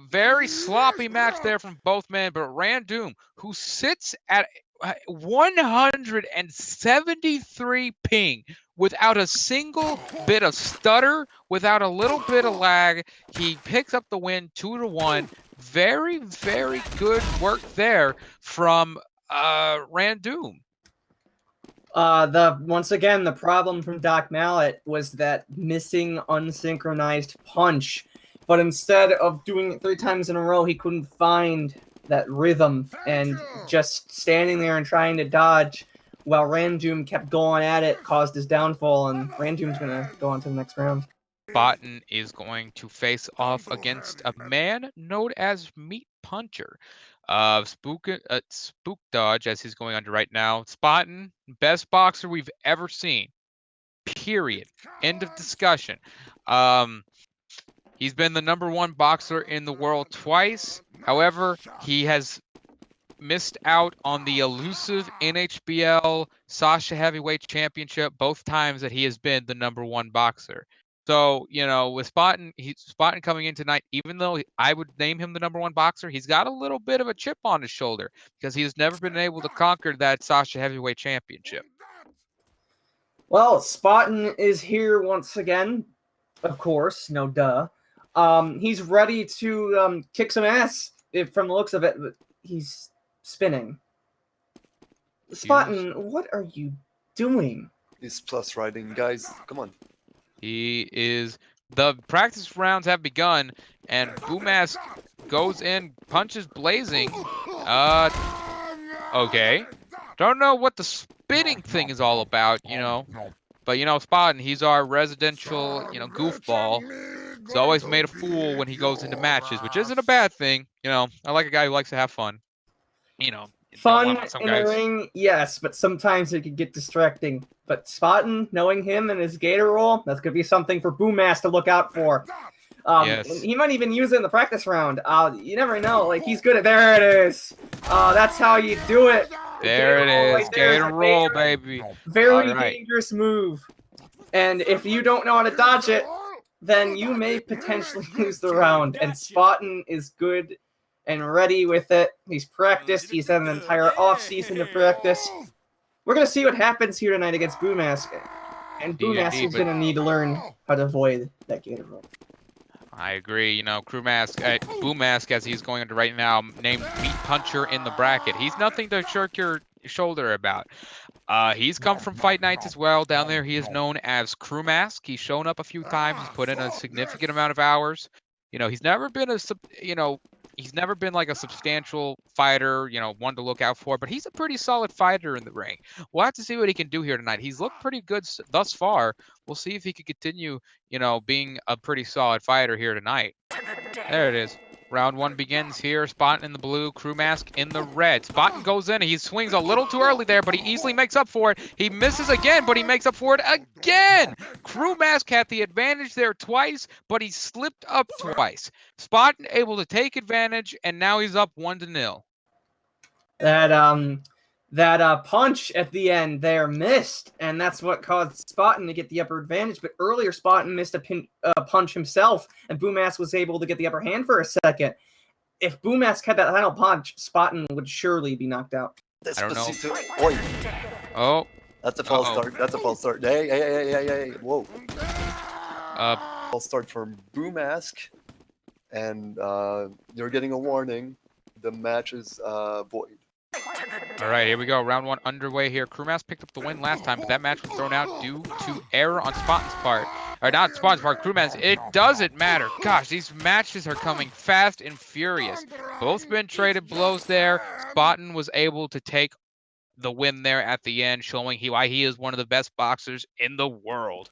Very sloppy match there from both men, but Randoom, who sits at 173 ping without a single bit of stutter, without a little bit of lag, he picks up the win 2-1. Very, very good work there from Randoom. Once again, the problem from Doc Mallet was that missing unsynchronized punch. But instead of doing it 3 times in a row, he couldn't find that rhythm, and just standing there and trying to dodge while Randoom kept going at it caused his downfall, and Randoom's going to go on to the next round. Spaten is going to face off against a man known as Meat Puncher. Spook Dodge, as he's going under right now. Spaten, best boxer we've ever seen. Period. End of discussion. He's been the #1 boxer in the world twice. However, he has missed out on the elusive NHBL Sasha Heavyweight Championship both times that he has been the #1 boxer. So, you know, with Spaten coming in tonight, even though I would name him the #1 boxer, he's got a little bit of a chip on his shoulder because he's never been able to conquer that Sasha Heavyweight Championship. Well, Spaten is here once again, of course, no duh. He's ready to kick some ass from the looks of it, but he's spinning. Spaten, what are you doing? He's plus riding, guys. Come on. He is. The practice rounds have begun, and Boomask goes in, punches blazing. Okay. Don't know what the spinning thing is all about, you know. But, you know, Spaten, he's our residential, you know, goofball. He's always made a fool when he goes into matches, which isn't a bad thing. You know, I like a guy who likes to have fun. You know. Fun in the ring, yes, but sometimes it can get distracting. But Spaten, knowing him and his gator roll, that's going to be something for Boomask to look out for. Yes. He might even use it in the practice round. You never know. Like, he's good at... There it is. That's how you do it. There it is. Right there Gator roll, baby. Very dangerous move. And if you don't know how to dodge it, then you may potentially lose the round. And Spaten is good and ready with it. He's practiced. He's had an entire off-season to practice. We're going to see what happens here tonight against Boomask. And Boomask is going to need to learn how to avoid that gator roll. I agree. You know, Boomask, as he's going under right now, named Meat Puncher in the bracket. He's nothing to shirk your shoulder about. He's come from Fight Nights as well. Down there, he is known as Crewmask. He's shown up a few times. He's put in a significant amount of hours. You know, he's never been like a substantial fighter, you know, one to look out for, but he's a pretty solid fighter in the ring. We'll have to see what he can do here tonight. He's looked pretty good thus far. We'll see if he can continue, you know, being a pretty solid fighter here tonight. There it is. Round 1 begins here. Spaten in the blue, Crew Mask in the red. Spaten goes in. He swings a little too early there, but he easily makes up for it. He misses again, but he makes up for it again. Crew Mask had the advantage there twice, but he slipped up twice. Spaten able to take advantage, and now he's up 1-0. That punch at the end there missed, and that's what caused Spaten to get the upper advantage. But earlier, Spaten missed a punch himself, and Boomask was able to get the upper hand for a second. If Boomask had that final punch, Spaten would surely be knocked out. I don't know. Oi, Oh, that's a false start. That's a false start. Hey. Whoa. False start for Boomask, and you're getting a warning. The match is void. all right, here we go. Round 1 underway here. Crew Mask picked up the win last time, but that match was thrown out due to error on Spaten's part. Or not Spaten's part, Crew Mask. It doesn't matter. Gosh, these matches are coming fast and furious. Both been traded blows there. Spaten was able to take the win there at the end, showing why he is one of the best boxers in the world.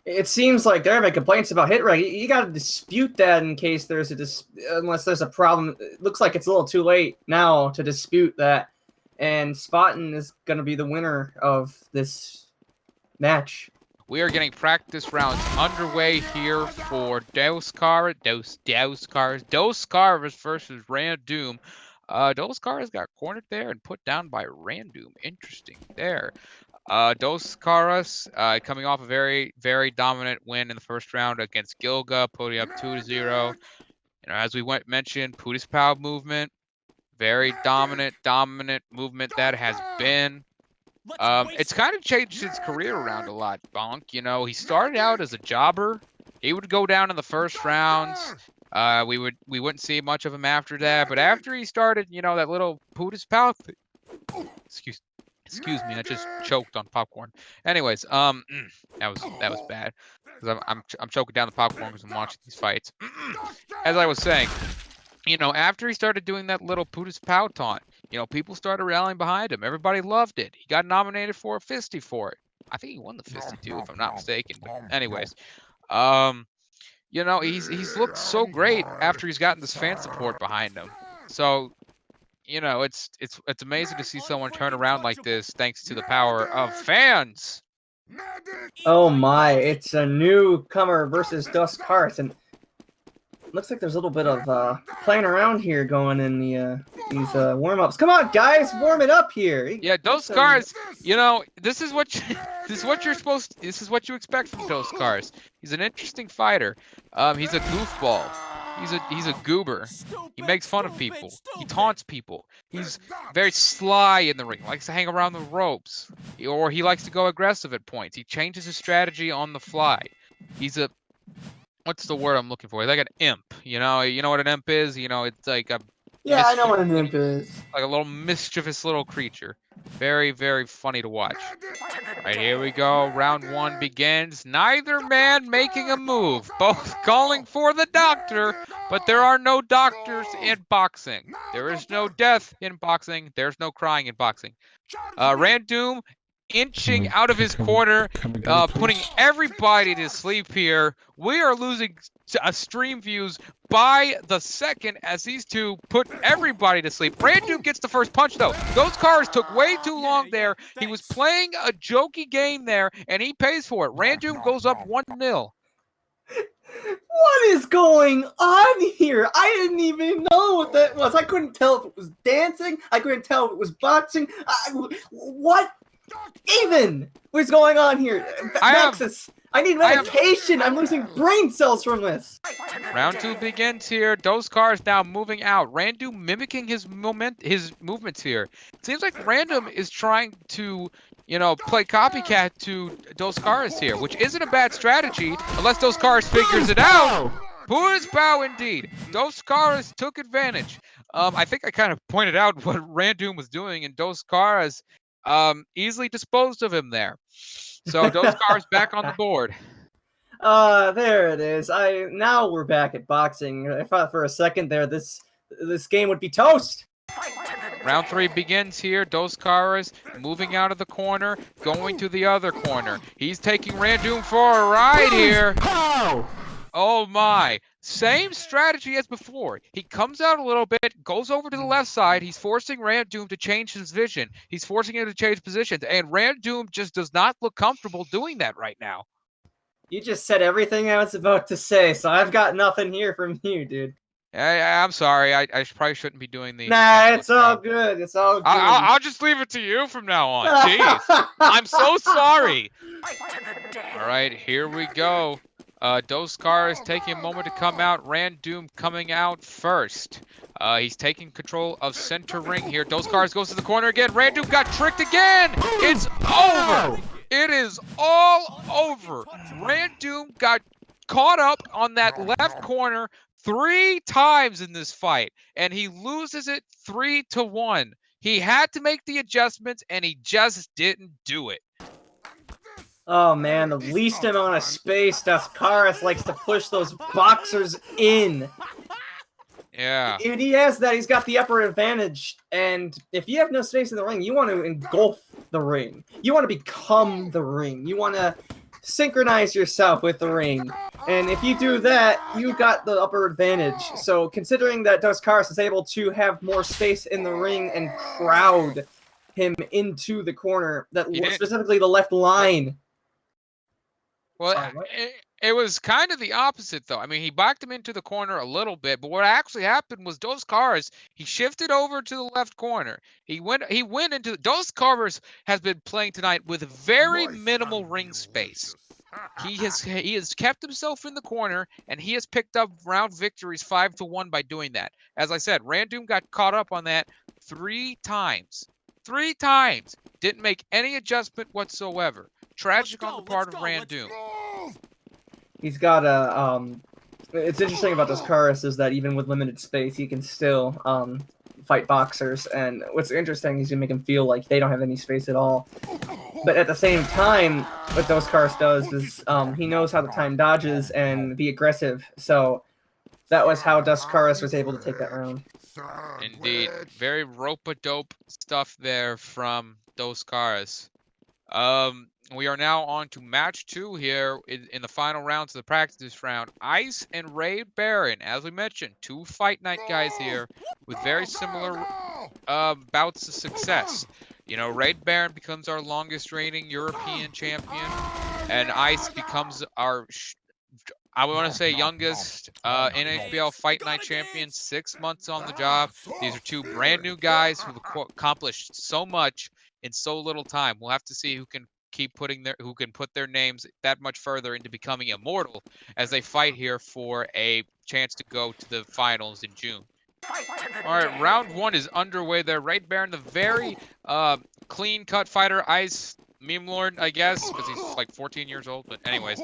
It seems like they're having complaints about hit rate. You got to dispute that in case there's unless there's a problem. It looks like it's a little too late now to dispute that, and Spaten is going to be the winner of this match. We are getting practice rounds underway here for Doskar versus Randoom. Doskar got cornered there and put down by Randoom. Interesting there. Dos Caras coming off a very, very dominant win in the first round against Gilga, putting up 2-0. You know, as we mentioned, Putis Pow movement, very dominant movement that has been. It's kind of changed his career around a lot, Bonk. You know, he started out as a jobber. He would go down in the first rounds. We wouldn't see much of him after that. But after he started, you know, that little Putis Pow thing. Excuse me, I just choked on popcorn. Anyways, that was bad. Because I'm choking down the popcorn because I'm watching these fights. As I was saying, you know, after he started doing that little Putis Pow taunt, you know, people started rallying behind him. Everybody loved it. He got nominated for a Fisty for it. I think he won the Fisty too, if I'm not mistaken. But anyways, you know, he's looked so great after he's gotten this fan support behind him. So, you know, it's amazing to see someone turn around like this thanks to the power of fans. Oh my, it's a newcomer versus Dos Caras, and looks like there's a little bit of playing around here going in these warm-ups. Come on, guys, warm it up here. Yeah, Dos Caras, you know, this is what you expect from Dos Caras. He's an interesting fighter. He's a goofball. He's a goober. He makes fun of people. He taunts people. He's very sly in the ring. Likes to hang around the ropes, or he likes to go aggressive at points. He changes his strategy on the fly. He's a what's the word I'm looking for? He's like an imp. You know what an imp is? You know, it's like a I know what an imp is. Like a little mischievous little creature. Very, very funny to watch. Right, here we go. Round 1 begins. Neither man making a move. Both calling for the doctor, but there are no doctors in boxing. There is no death in boxing. There's no crying in boxing. Randoom inching out of his corner, putting everybody to sleep here. We are losing stream views by the second as these two put everybody to sleep. Randoom gets the first punch, though. Those cars took way too long there. He was playing a jokey game there, and he pays for it. Randoom goes up 1-0. What is going on here? I didn't even know what that was. I couldn't tell if it was dancing. I couldn't tell if it was boxing. What even was going on here? Nexus, I need medication. I'm losing brain cells from this. Round 2 begins here. Dos Caras now moving out. Randoom mimicking his movements here. It seems like Randoom is trying to, you know, play copycat to Dos Caras here, which isn't a bad strategy unless Dos Caras figures it out. Putis Pow indeed. Dos Caras took advantage. I think I kind of pointed out what Randoom was doing, and Dos Caras easily disposed of him there. So Dos Caras back on the board. There it is. Now we're back at boxing. I thought for a second there this game would be toast. Round 3 begins here. Dos Caras moving out of the corner, going to the other corner. He's taking Randoom for a ride here. Oh my. Same strategy as before. He comes out a little bit, goes over to the left side. He's forcing Randoom to change his vision. He's forcing him to change positions. And Randoom just does not look comfortable doing that right now. You just said everything I was about to say, so I've got nothing here from you, dude. I'm sorry. I probably shouldn't be doing the. Nah, it's all good. It's all good. I'll just leave it to you from now on. Jeez. I'm so sorry. All right, here we go. Doskar is taking a moment to come out. Randoom coming out first. He's taking control of center ring here. Doskar goes to the corner again. Randoom got tricked again. It's over. It is all over. Randoom got caught up on that left corner 3 times in this fight, and he loses it 3-1. He had to make the adjustments, and he just didn't do it. Oh man, the least amount of space Duskaris likes to push those boxers in. Yeah. If he has that, he's got the upper advantage. And if you have no space in the ring, you want to engulf the ring. You want to become the ring. You want to synchronize yourself with the ring. And if you do that, you got the upper advantage. So considering that Duskaris is able to have more space in the ring and crowd him into the corner, that specifically the left line. Well, it was kind of the opposite, though. I mean, he backed him into the corner a little bit, but what actually happened was Doskar, he shifted over to the left corner. He went into Doskar has been playing tonight with very minimal ring space. He has kept himself in the corner, and he has picked up round victories 5-1 by doing that. As I said, Randoom got caught up on that 3 times. 3 times. Didn't make any adjustment whatsoever. Tragic on the part of Randoom. He's got a it's interesting about Duskaris is that even with limited space, he can still fight boxers. And what's interesting is you make him feel like they don't have any space at all. But at the same time, what Duskaris does is he knows how to time dodges and be aggressive. So that was how Duskaris was able to take that round. Indeed, very rope-a-dope stuff there from Duskaris. We are now on to match 2 here in the final rounds of the practice round. Ice and Raid Baron, as we mentioned, 2 fight night guys here with very similar bouts of success. You know, Raid Baron becomes our longest reigning European champion, and Ice becomes our, I want to say, youngest NHBL Fight Night champion, 6 months on the job. These are 2 brand new guys who've accomplished so much in so little time. We'll have to see who can put their names that much further into becoming immortal as they fight here for a chance to go to the finals in June. All right, round 1 is underway there. Raid Baron, the very clean-cut fighter, Ice meme lord, I guess, because he's like 14 years old. But anyways,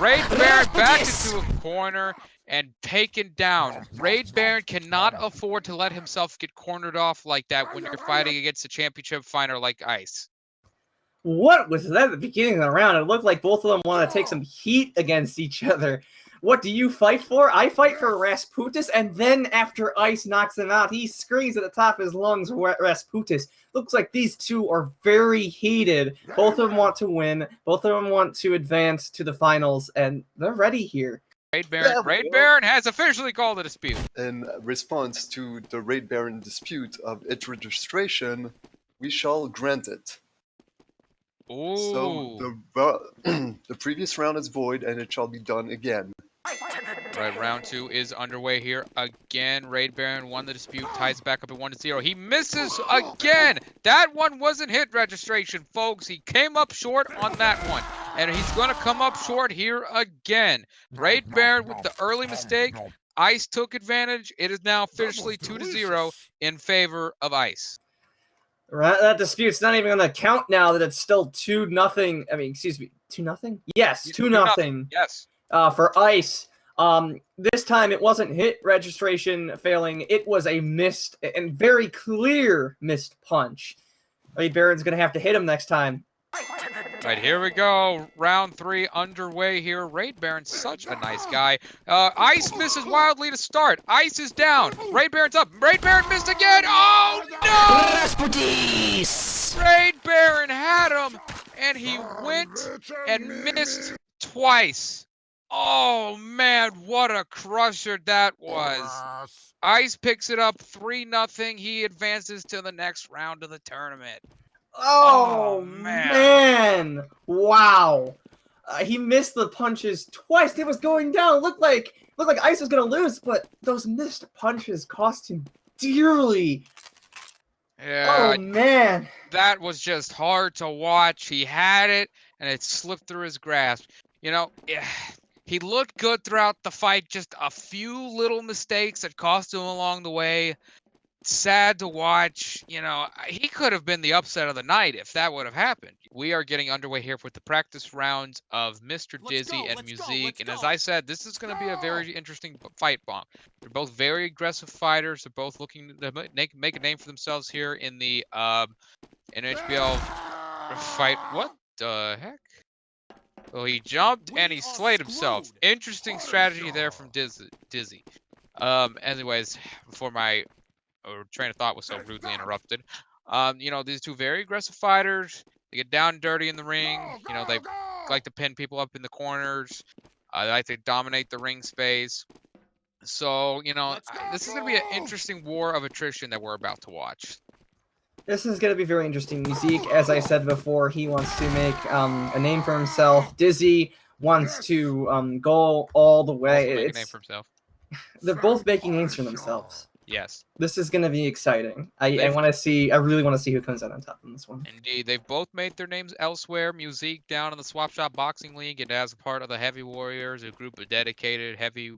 Raid Baron back into a corner and taken down. Raid Baron cannot afford to let himself get cornered off like that when you're fighting against a championship fighter like Ice. What was that at the beginning of the round? It looked like both of them want to take some heat against each other. What do you fight for? I fight for Rasputis, and then after Ice knocks him out, he screams at the top of his lungs, Rasputis. Looks like these 2 are very heated. Both of them want to win. Both of them want to advance to the finals, and they're ready here. Raid Baron has officially called a dispute. In response to the Raid Baron dispute of its registration, we shall grant it. Ooh. So the previous round is void, and it shall be done again. Right, round 2 is underway here again. Raid Baron won the dispute, ties back up at 1-0. He misses again. That one wasn't hit registration, folks. He came up short on that one, and he's going to come up short here again. Raid Baron with the early mistake. Ice took advantage. It is now officially 2-0 in favor of Ice. Right, that dispute's not even going to count now that it's still 2-0. I mean, excuse me, 2-0? Yes, 2-0. Yes. For Ice. This time it wasn't hit registration failing. It was a missed and very clear missed punch. Raid Baron's going to have to hit him next time. Right, here we go. Round 3 underway here. Raid Baron's such a nice guy. Ice misses wildly to start. Ice is down. Raid Baron's up. Raid Baron missed again. Oh, no! Rasputis! Raid Baron had him, and he went and missed twice. Oh man, what a crusher that was. Horas. Ice picks it up 3-0. He advances to the next round of the tournament. Oh, Oh, man. man. Wow. He missed the punches twice. It was going down. Looked like Ice was going to lose, but those missed punches cost him dearly. Yeah, Oh, man. that was just hard to watch. He had it, and it slipped through his grasp. You know, he looked good throughout the fight. Just a few little mistakes that cost him along the way. Sad to watch. You know, he could have been the upset of the night if that would have happened. We are getting underway here with the practice rounds of Mr. Dizzy and Musique. And as I said, this is going to be a very interesting fight, Bonk. They're both very aggressive fighters. They're both looking to make a name for themselves here in the NHBL fight. What the heck? Well, he jumped and he slayed himself. Interesting strategy there from Dizzy. Anyways, before my train of thought was so rudely interrupted. You know, these two very aggressive fighters. They get down and dirty in the ring. You know, they like to pin people up in the corners. They like to dominate the ring space. So, you know, this is going to be an interesting war of attrition that we're about to watch. This is going to be very interesting. Musique, as I said before, he wants to make a name for himself. Dizzy wants to go all the way. Make a name for himself. They're both making names for themselves. Yes. This is going to be exciting. I really want to see who comes out on top in this one. Indeed. They've both made their names elsewhere. Musique down in the Swap Shop Boxing League and as a part of the Heavy Warriors, a group of dedicated heavy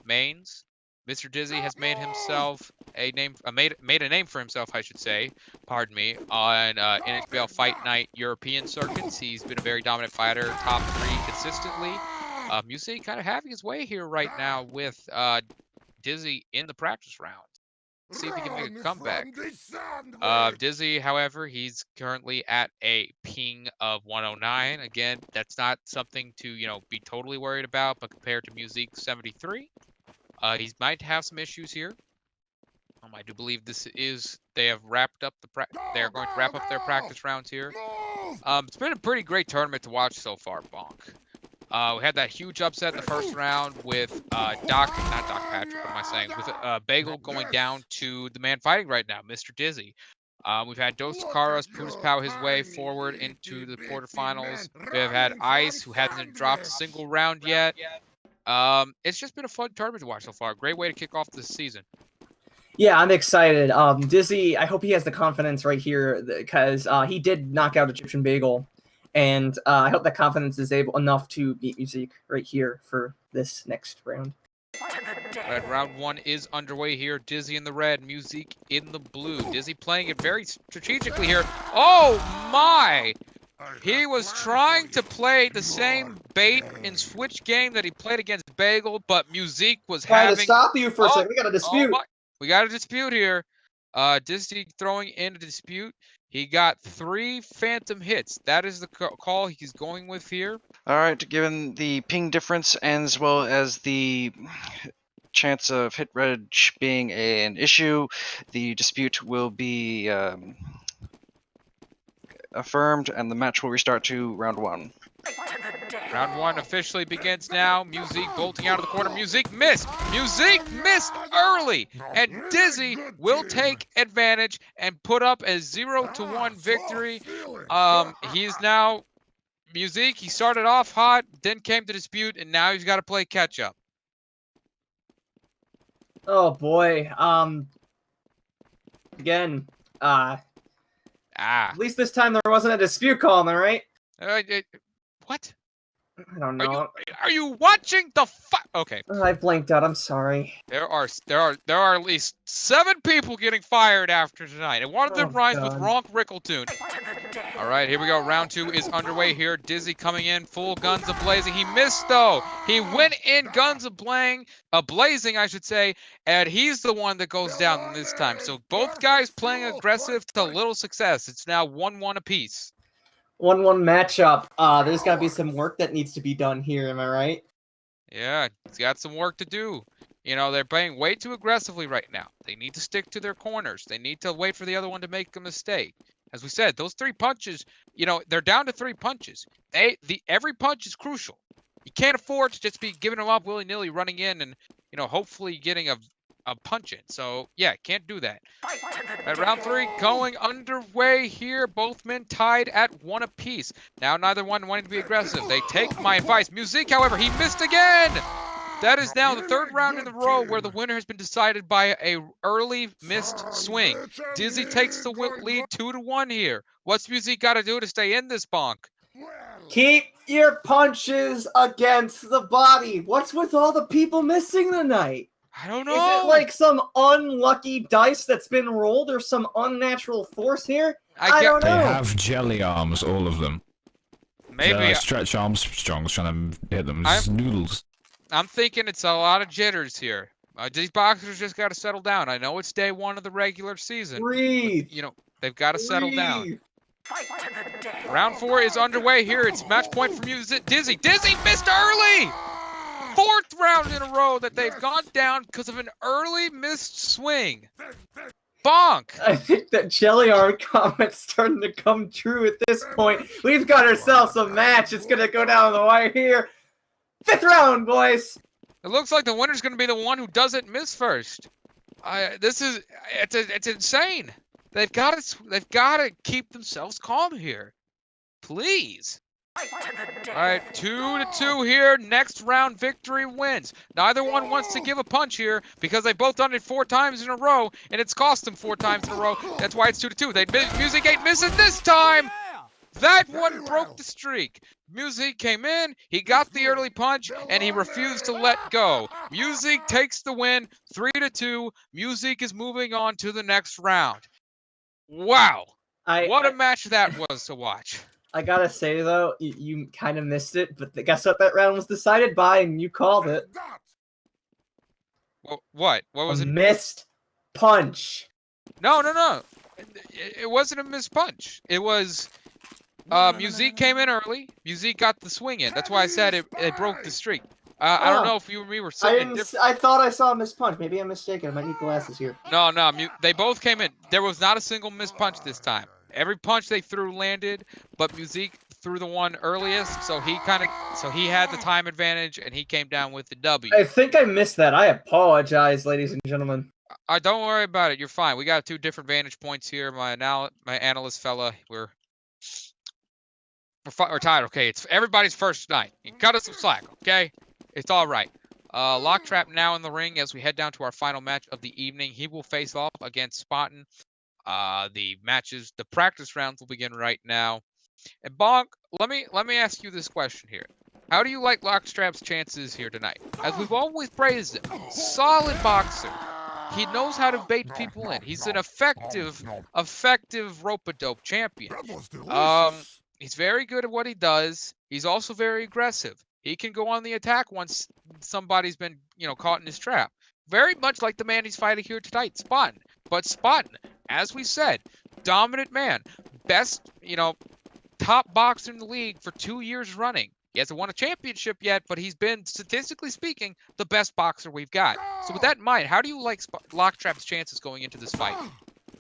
mains. Mr. Dizzy has made himself a name, made a name for himself, I should say, pardon me, on NHBL Fight Night European circuits. He's been a very dominant fighter, top 3 consistently. Musique kind of having his way here right now with Dizzy in the practice round. See if he can make a comeback. Dizzy, however, he's currently at a ping of 109. Again, that's not something to, you know, be totally worried about, but compared to Musique 73, he might have some issues here. I do believe they have wrapped up they are going to wrap up their practice rounds here. It's been a pretty great tournament to watch so far, Bonk. We had that huge upset in the first round with not Doc Patrick, what am I saying? With Bagel going down to the man fighting right now, Mr. Dizzy. We've had Dos Caras pow his way forward into the quarterfinals. We have had Ice, who hasn't dropped a single round yet. It's just been a fun tournament to watch so far. Great way to kick off this season. Yeah, I'm excited. Dizzy, I hope he has the confidence right here because he did knock out Egyptian Bagel. And I hope that confidence is enough to beat Musique right here for this next round. Red round 1 is underway here. Dizzy in the red, Musique in the blue. Dizzy playing it very strategically here. Oh my! He was trying to play the same bait and switch game that he played against Bagel, but Musique was having... to stop you for a second. We got a dispute. We got a dispute here. Dizzy throwing in a dispute. He got 3 phantom hits. That is the call he's going with here. All right, given the ping difference as well as the chance of hit reg being an issue, the dispute will be affirmed and the match will restart to round 1. Round 1 officially begins now. Musique bolting out of the corner. Musique missed. Musique missed early. And Dizzy will take advantage and put up a 0-1 victory. He's now Musique. He started off hot, then came to dispute, and now he's got to play catch up. Oh boy. Again. At least this time there wasn't a dispute call, am I right? What? I don't know. Are you watching the fight? Okay. I blanked out. I'm sorry. There are at least 7 people getting fired after tonight, and one of them rhymes with Ronk Rickletune. All right, here we go. Round 2 is underway here. Dizzy coming in full guns a-blazing. He missed though. He went in guns a-blazing, I should say, and he's the one that goes down this time. So both guys playing aggressive to little success. It's now 1-1 apiece. 1-1 matchup. There's got to be some work that needs to be done here. Am I right? Yeah, he's got some work to do. You know, they're playing way too aggressively right now. They need to stick to their corners. They need to wait for the other one to make a mistake. As we said, those 3 punches, you know, they're down to 3 punches. Every punch is crucial. You can't afford to just be giving them up willy-nilly, running in and, hopefully getting a punch in. So, yeah, can't do that. At round 3, going underway here. Both men tied at 1 apiece. Now neither one wanting to be aggressive. They take my advice. Musique, however, he missed again. That is now the 3rd round in a row where the winner has been decided by a early missed swing. Dizzy takes the lead 2-1 here. What's Musique got to do to stay in this, Bonk? Keep your punches against the body. What's with all the people missing tonight? I don't know. Is it like some unlucky dice that's been rolled or some unnatural force here? I don't know. They have jelly arms, all of them. Maybe. They're like Stretch Armstrongs trying to hit them. It's noodles. I'm thinking it's a lot of jitters here. These boxers just got to settle down. I know it's day 1 of the regular season. Breathe. But, they've got to settle down. Round 4 is underway here. It's match point for Dizzy. Dizzy missed early! 4th round in a row that they've gone down because of an early missed swing. Bonk! I think that jelly arm comment's starting to come true at this point. We've got ourselves a match. It's going to go down the wire here. 5th round, boys. It looks like the winner's going to be the one who doesn't miss first. It's insane. They've got to keep themselves calm here. Please. All right, 2-2 here. Next round victory wins. Neither one wants to give a punch here because they've both done it 4 times in a row, and it's cost them 4 times in a row. That's why it's 2-2. Musique ain't missing this time. That one broke the streak. Musique came in, he got the early punch, and he refused to let go. Musique takes the win, 3-2. Musique is moving on to the next round. Wow. What a match that was to watch. I gotta say, though, you kind of missed it, but guess what that round was decided by, and you called it. What? What was it? Missed punch. No. It wasn't a missed punch. It was... Musique came in early. Musique got the swing in. That's why I said it broke the streak. I don't know if you and me were sitting I thought I saw a missed punch. Maybe I'm mistaken. I might need glasses here. No. They both came in. There was not a single missed punch this time. Every punch they threw landed, but Musique threw the one earliest, so he had the time advantage, and he came down with the W. I think I missed that. I apologize, ladies and gentlemen. Don't worry about it. You're fine. We got 2 different vantage points here. My analyst fella, we're tied. Okay, it's everybody's first night. You cut us some slack, okay? It's all right. Locktrap now in the ring as we head down to our final match of the evening. He will face off against Spaten. The practice rounds will begin right now. And Bonk, let me ask you this question here. How do you like Lockstrap's chances here tonight? As we've always praised him, solid boxer. He knows how to bait people in. He's an effective rope-a-dope champion. He's very good at what he does. He's also very aggressive. He can go on the attack once somebody's been, caught in his trap. Very much like the man he's fighting here tonight, Spaten. But Spaten, as we said, dominant man. Best, top boxer in the league for 2 years running. He hasn't won a championship yet, but he's been, statistically speaking, the best boxer we've got. So with that in mind, how do you like Locktrap's chances going into this fight?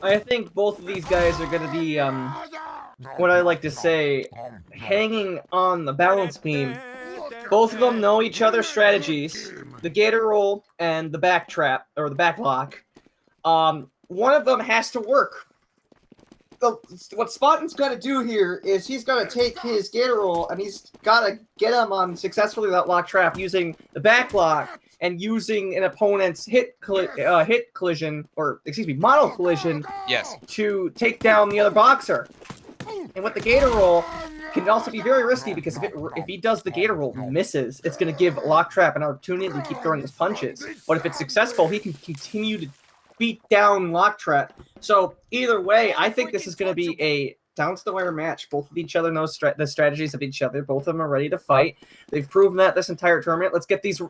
I think both of these guys are going to be, what I like to say, hanging on the balance beam. Both of them know each other's strategies, the gator roll and the back trap, or the back lock. One of them has to work. What Spaten's got to do here is he's got to take his gator roll and he's got to get him on successfully that lock trap using the back lock and using an opponent's model collision Yes. to take down the other boxer. And with the gator roll, can also be very risky because if he does the gator roll, misses, it's going to give Locktrap an opportunity to keep throwing his punches. But if it's successful, he can continue to beat down Locktrap. So either way, I think this is going to be a down-to-the-wire match. Both of each other know the strategies of each other. Both of them are ready to fight. They've proven that this entire tournament. Let's get this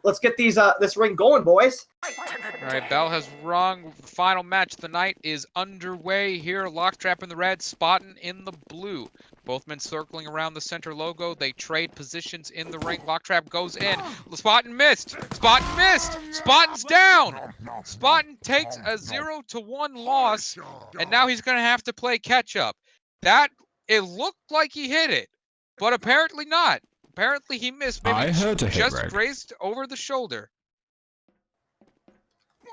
ring going, boys. All right, bell has rung. The final match of the night is underway here. Locktrap in the red, Spaten in the blue. Both men circling around the center logo. They trade positions in the ring. Locktrap goes in. Spaten missed. Spaten missed. Spaten's down. Spaten takes a 0-1 loss, and now he's going to have to play catch-up. It looked like he hit it, but apparently not. Apparently he missed. Maybe I heard a hit just reg. grazed over the shoulder.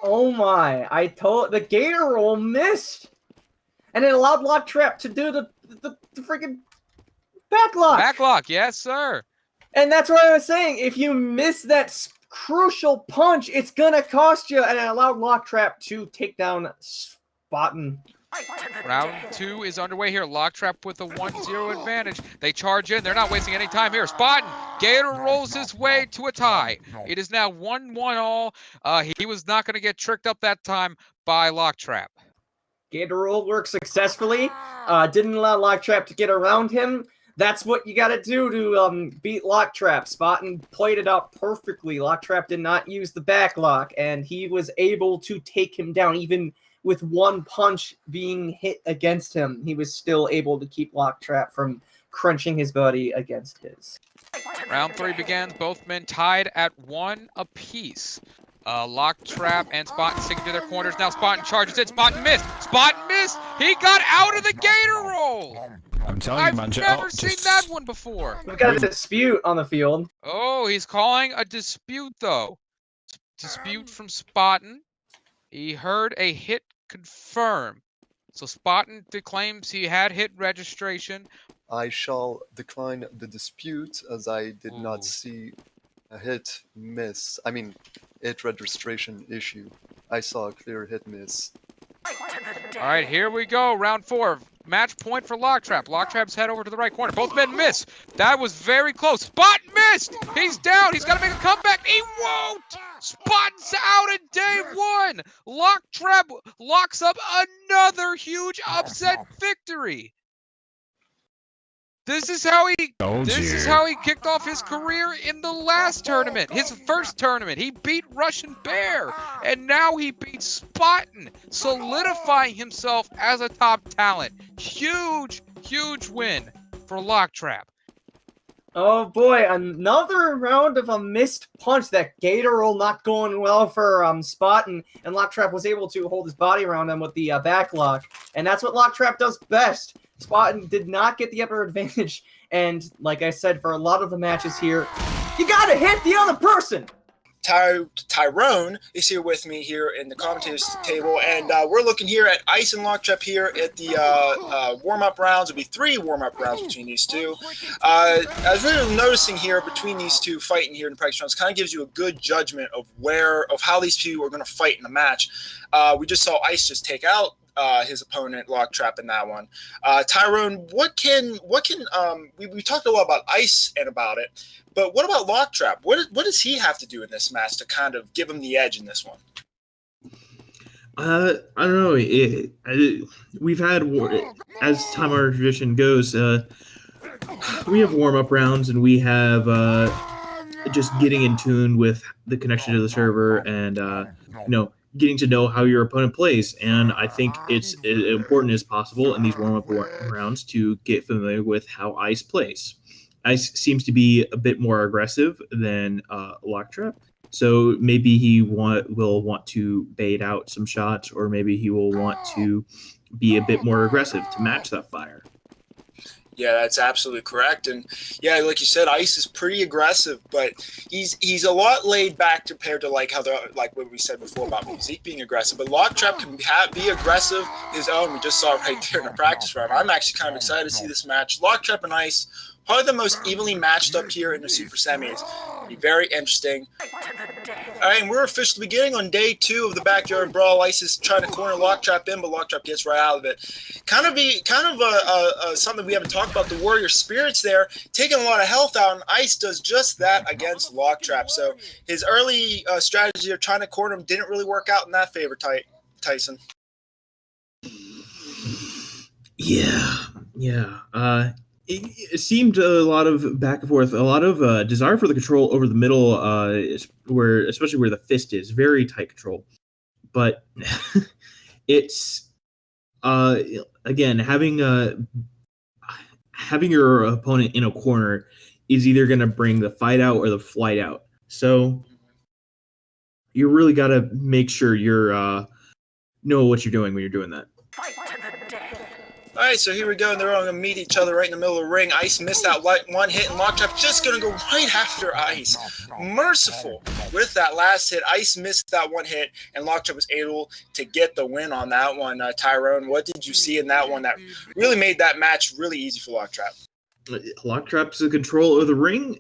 Oh my! The gator roll missed, and it allowed Lock Trap to do the freaking backlock. Backlock, yes, sir. And that's what I was saying. If you miss that crucial punch, it's gonna cost you. And it allowed Lock Trap to take down Spaten. Round 2 is underway here. Lock Trap with a 1-0 advantage. They charge in. They're not wasting any time here. Spaten, Gator rolls his way to a tie. It is now 1-1 all. He was not going to get tricked up that time by Lock Trap. Gator roll worked successfully. Didn't allow Lock Trap to get around him. That's what you got to do to beat Lock Trap. Spaten played it out perfectly. Lock Trap did not use the backlock, and he was able to take him down even with one punch being hit against him. He was still able to keep Lock Trap from crunching his body against his. Round 3 begins. Both men tied at 1 apiece. Lock Trap and Spaten sticking to their corners. Now Spaten charges it. Spaten missed. Spaten missed. He got out of the Gator roll. I'm telling you, man. I've never seen that one before. We've got a dispute on the field. Oh, he's calling a dispute, though. Dispute from Spaten. He heard a hit confirm. So Spaten claims he had hit registration. I shall decline the dispute as I did Ooh. not see a hit miss. I mean, hit registration issue. I saw a clear hit miss. All right, here we go. Round 4. Match point for Lock Trap. Lock Trap's head over to the right corner. Both men miss. That was very close. Spaten missed. He's down. He's got to make a comeback. He won't. Spaten's out in day 1. Lock Trap locks up another huge upset victory. This is how he kicked off his career in the last tournament, his first tournament. He beat Russian Bear, and now he beats Spaten, solidifying himself as a top talent. Huge, huge win for Lock Trap. Oh boy, another round of a missed punch. That Gator roll not going well for Spaten, and Lock Trap was able to hold his body around him with the backlock, and that's what Lock Trap does best. Spaten did not get the upper advantage, and like I said, for a lot of the matches here, you gotta hit the other person! Tyrone is here with me here in the commentators table, and we're looking here at Ice and Lock Trap here at the warm-up rounds. There'll be 3 warm-up rounds between these two. As we're noticing here between these two fighting here in the practice rounds, kind of gives you a good judgment of how these two are going to fight in the match. We just saw Ice just take out his opponent Lock Trap in that one. Tyrone, we talked a lot about Ice and about it, but what about Lock Trap? What does he have to do in this match to kind of give him the edge in this one? I don't know. We've had, as time our tradition goes, we have warm-up rounds, and we have just getting in tune with the connection to the server, and getting to know how your opponent plays. And I think it's as important as possible in these warm-up rounds to get familiar with how Ice plays. Ice seems to be a bit more aggressive than Lock Trap, so maybe he will want to bait out some shots, or maybe he will want to be a bit more aggressive to match that fire. Yeah, that's absolutely correct. And yeah, like you said, Ice is pretty aggressive, but he's a lot laid back compared to like what we said before about Musique being aggressive. But Lock Trap can be aggressive his own. We just saw it right there in the practice round. I'm actually kind of excited to see this match. Lock Trap and Ice, probably the most evenly matched up here in the Super Semis. It'll be very interesting. All right, and we're officially beginning on day 2 of the Backyard Brawl. Ice is trying to corner Lock Trap in, but Lock Trap gets right out of it. Something we haven't talked about, the Warrior Spirits there, taking a lot of health out, and Ice does just that against Lock Trap. So his early strategy of trying to corner him didn't really work out in that favor, Tyson. Yeah. It seemed a lot of back and forth, a lot of desire for the control over the middle, especially where the fist is, very tight control. But it's again, having your opponent in a corner is either going to bring the fight out or the flight out. So you really got to make sure you're know what you're doing when you're doing that. All right, so here we go. They're all going to meet each other right in the middle of the ring. Ice missed that one hit, and Locktrap just going to go right after Ice. Merciful with that last hit. Ice missed that one hit, and Locktrap was able to get the win on that one. Tyrone, what did you see in that one that really made that match really easy for Locktrap? Locktrap's control of the ring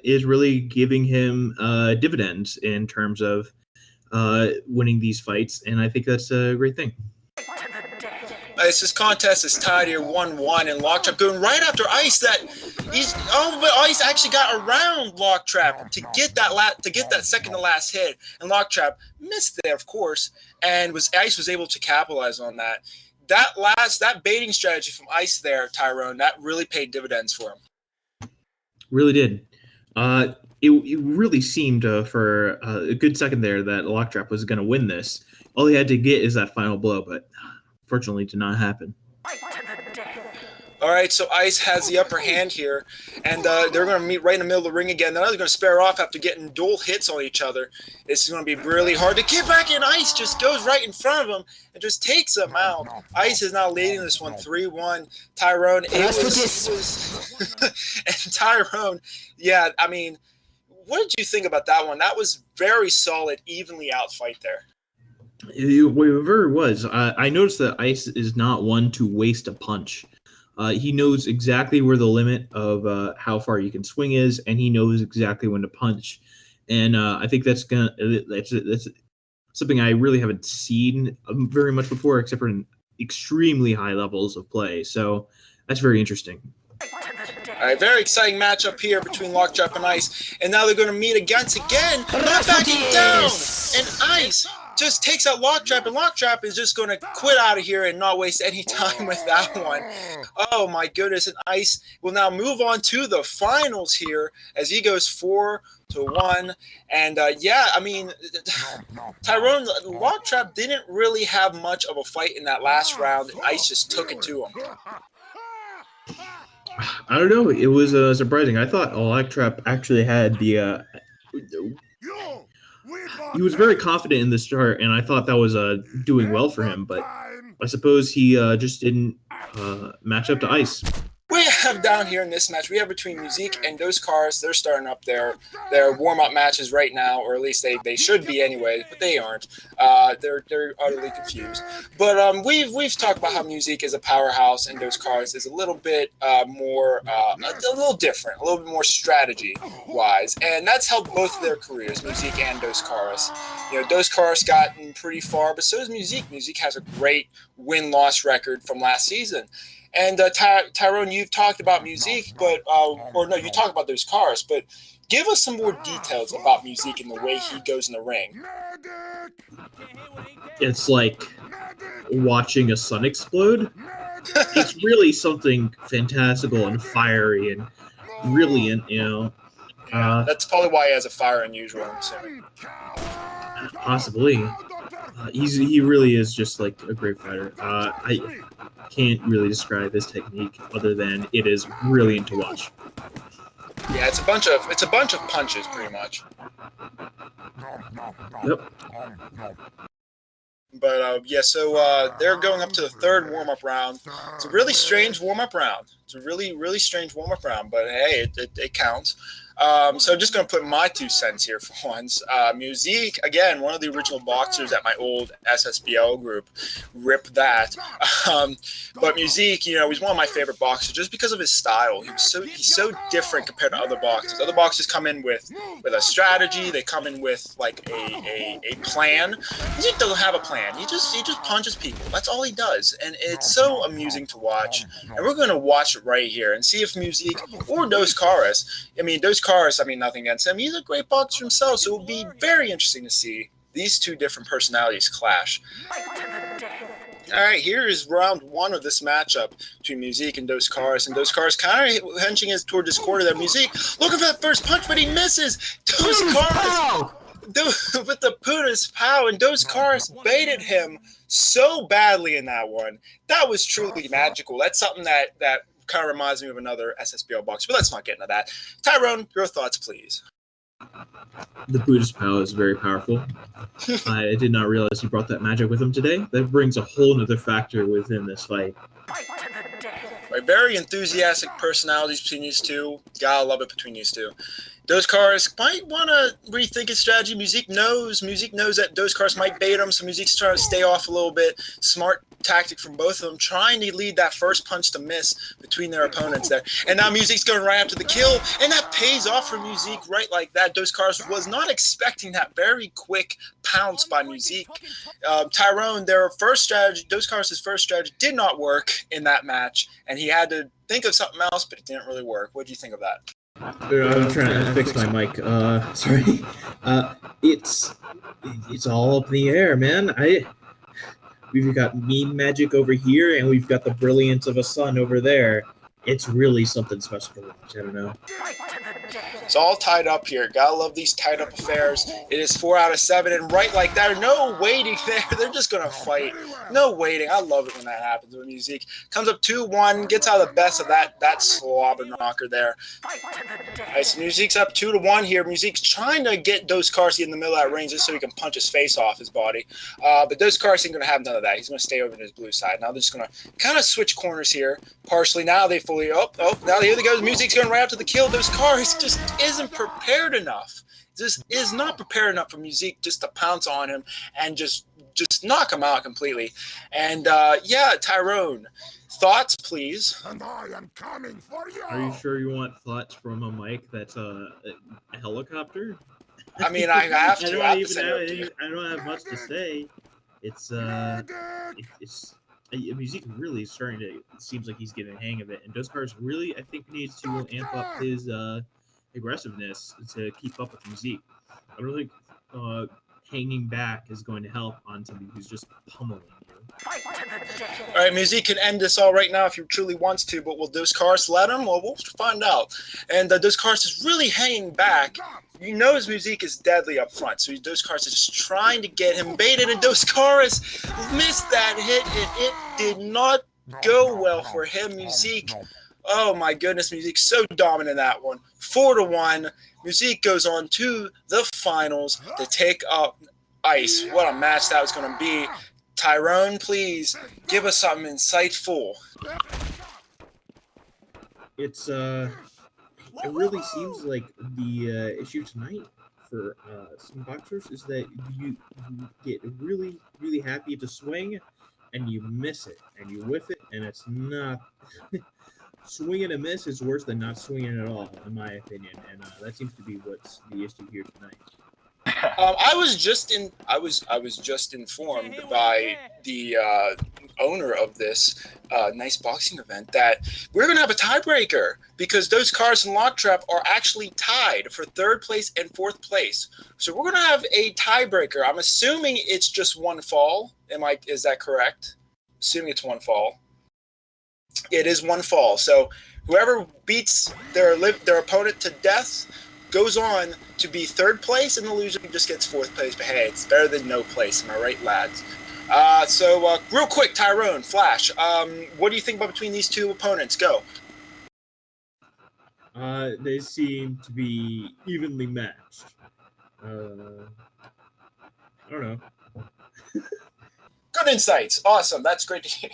is really giving him dividends in terms of winning these fights, and I think that's a great thing. This contest is tied here 1-1, and Locktrap going right after Ice. But Ice actually got around Locktrap to get that second to last hit, and Locktrap missed there, of course, and Ice was able to capitalize on that. That baiting strategy from Ice there, Tyrone, that really paid dividends for him. Really did. It really seemed for a good second there that Locktrap was going to win this. All he had to get is that final blow, but fortunately did not happen. All right, so Ice has the upper hand here, and they're going to meet right in the middle of the ring again. Now they're going to spare off after getting dual hits on each other. This is going to be really hard to get back in. Ice just goes right in front of him and just takes him out. Ice is now leading this one 3-1. Tyrone, and Tyrone, yeah, I mean, what did you think about that one? That was very solid, evenly out fight there. It very was. I noticed that Ice is not one to waste a punch. He knows exactly where the limit of how far you can swing is, and he knows exactly when to punch. And I think that's something I really haven't seen very much before, except for in extremely high levels of play. So that's very interesting. All right, very exciting matchup here between Locktrap and Ice, and now they're going to meet again, not backing down, and Ice just takes out Locktrap, and Locktrap is just going to quit out of here and not waste any time with that one. Oh my goodness, and Ice will now move on to the finals here as he goes 4-1, and yeah, I mean, Tyrone, Locktrap didn't really have much of a fight in that last round, and Ice just took it to him. I don't know. It was surprising. I thought Locktrap actually had the. He was very confident in the start, and I thought that was doing well for him. But I suppose he just didn't match up to Ice. We have down here in this match, we have between Musique and Dos Cars. They're starting up their warm-up matches right now, or at least they should be anyway, but they aren't. They're utterly confused. But we've talked about how Musique is a powerhouse and Dos Cars is a little bit more, a little different, a little bit more strategy-wise, and that's helped both of their careers, Musique and Dos Cars. You know, Dos Cars gotten pretty far, but so does Musique. Musique has a great win-loss record from last season. And Tyrone, you've talked about Musique, but you talked about Dos Cars, but give us some more details about Musique and the way he goes in the ring. It's like watching a sun explode. It's really something fantastical and fiery and brilliant, you know. That's probably why he has a fire unusual, I'm assuming. Possibly. He really is just like a great fighter. I can't really describe his technique other than it is brilliant to watch. Yeah, it's a bunch of punches, pretty much. Yep. But yeah, so they're going up to the third warm-up round. It's a really strange warm-up round. It's a really, really strange warm-up round, but hey, it counts. So I'm just going to put my 2 cents here for once. Musique, again, one of the original boxers at my old SSBL group. Rip that. But Musique, you know, he's one of my favorite boxers just because of his style. He's so different compared to other boxers. Other boxers come in with a strategy. They come in with like a plan. Musique doesn't have a plan. He just punches people. That's all he does, and it's so amusing to watch. And we're going to watch it right here and see if Musique or Dos Cars. I mean, Dos Cars, I mean, nothing against him. He's a great boxer himself, so it will be very interesting to see these two different personalities clash. All right, here is round 1 of this matchup between Musique and Dos Cars. And Dos Cars kind of henching toward this corner there. Musique looking for that first punch, but he misses. Dos Cars with the Puda's Pow, and Dos Cars baited him so badly in that one. That was truly magical. That's something that kind of reminds me of another SSBL boxer, but let's not get into that. Tyrone, your thoughts, please. The Buddhist power is very powerful. I did not realize he brought that magic with him today. That brings a whole nother factor within this fight. Right, very enthusiastic personalities between these two. Gotta love it between these two. Dosecars might want to rethink his strategy. Musique knows that Dosecars might bait him, so Musique's trying to stay off a little bit. Smart tactic from both of them, trying to lead that first punch to miss between their opponents there. And now Musique's going right after the kill, and that pays off for Musique right like that. Dosecars was not expecting that very quick pounce by Musique. Tyrone, their first strategy, Dosecars' first strategy did not work in that match, and he had to think of something else, but it didn't really work. What do you think of that? I'm trying to fix my mic. Sorry. It's all up in the air, man. We've got meme magic over here, and we've got the brilliance of a sun over there. It's really something special to watch. I don't know. It's all tied up here. Gotta love these tied up affairs. It is 4 out of 7, and right like that, no waiting there. They're just gonna fight. No waiting. I love it when that happens with Musique. Comes up 2-1, gets out of the best of that slobber knocker there. All right, so Musique's up 2-1 here. Musique's trying to get Dosecars in the middle of that range just so he can punch his face off his body. But Dosecars ain't gonna have none of that. He's gonna stay over to his blue side. Now they're just gonna kind of switch corners here. Partially now they fully now here they go. Musique's going right after the kill. Dosecars just isn't prepared enough. This is not prepared enough for Musique just to pounce on him and just knock him out completely. And yeah, Tyrone, thoughts, please. And I am coming for you. Are you sure you want thoughts from a mic that's a helicopter? I mean, I have to. I don't have much to say. It's Musique really is starting to. It seems like he's getting the hang of it, and Dosecars really, I think, needs to amp up his aggressiveness to keep up with Musique. I don't think hanging back is going to help on somebody who's just pummeling you. All right, Musique can end this all right now if he truly wants to, but will Dosecars let him? Well, we'll find out. And Dosecars is really hanging back. You know his Musique is deadly up front, so Dosecars is just trying to get him baited, and Dosecars missed that hit, and it did not go well for him. Musique, oh my goodness, Musique so dominant in that one. 4-1. Musique goes on to the finals to take up Ice. What a match that was going to be. Tyrone, please give us something insightful. It really seems like the issue tonight for some boxers is that you get really, really happy to swing, and you miss it, and you whiff it, and it's not. Swing and a miss is worse than not swinging at all, in my opinion, and that seems to be what's the issue here tonight. I was just informed by the owner of this nice boxing event that we're going to have a tiebreaker because Dosecars and Locktrap are actually tied for 3rd place and 4th place. So we're going to have a tiebreaker. I'm assuming it's just one fall. Is that correct? Assuming it's one fall. It is one fall. So whoever beats their opponent to death goes on to be 3rd place, and the loser just gets 4th place. But hey, it's better than no place. Am I right, lads? So real quick, Tyrone, Flash, what do you think about between these two opponents? Go. They seem to be evenly matched. I don't know. Good insights. Awesome. That's great to hear.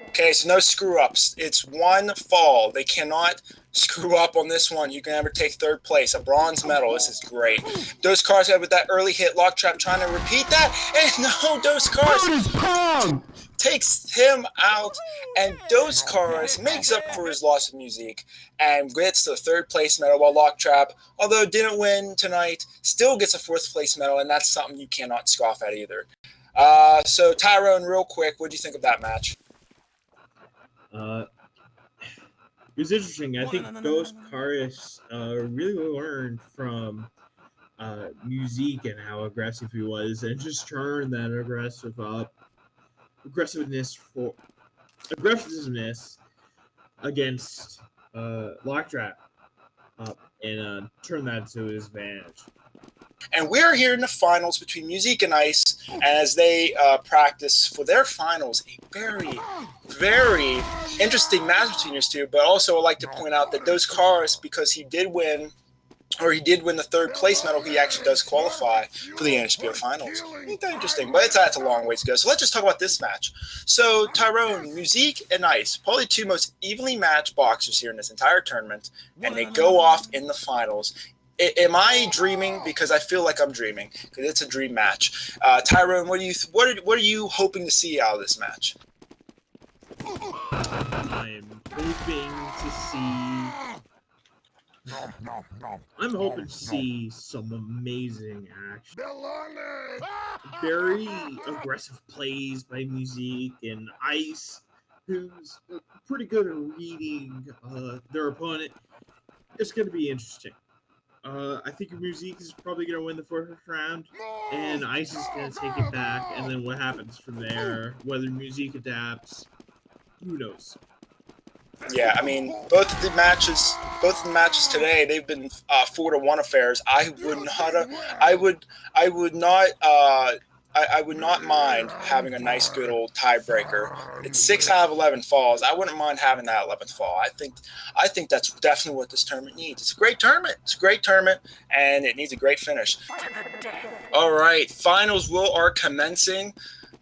Okay, so no screw-ups. It's one fall. They cannot screw up on this one. You can never take 3rd place. A bronze medal. This is great. Dosecars had with that early hit. Locktrap trying to repeat that. And no, Dosecars takes him out. And Dosecars makes up for his loss of Musique and gets the 3rd place medal, while Locktrap, although didn't win tonight, still gets a 4th place medal, and that's something you cannot scoff at either. So Tyrone, real quick, what do you think of that match? It was interesting. I think Dosecars really learned from Musique and how aggressive he was, and just turned that aggressiveness against Locktrap and turn that to his advantage. And we're here in the finals between Musique and Ice, and as they practice for their finals, a very, very interesting match between these two. But also, I'd like to point out that Dosecars, because he did win or he did win the third place medal, he actually does qualify for the NHBL finals. Ain't that interesting? But that's a long way to go. So let's just talk about this match. So Tyrone, Musique, and Ice, probably two most evenly matched boxers here in this entire tournament, and they go off in the finals. Am I dreaming? Because I feel like I'm dreaming, because it's a dream match. Tyrone, what are you hoping to see out of this match? I'm hoping to see. I'm hoping to see some amazing action. Very aggressive plays by Musique and Ice, who's pretty good at reading their opponent. It's going to be interesting. I think Musique is probably going to win the first round, and Ice is going to take it back, and then what happens from there, whether Musique adapts, who knows? Yeah, I mean, both of the matches today, they've been 4-1 affairs. I would not mind having a nice, good old tiebreaker. It's 6 out of 11 falls. I wouldn't mind having that 11th fall. I think that's definitely what this tournament needs. It's a great tournament. It's a great tournament, and it needs a great finish. All right, finals are commencing.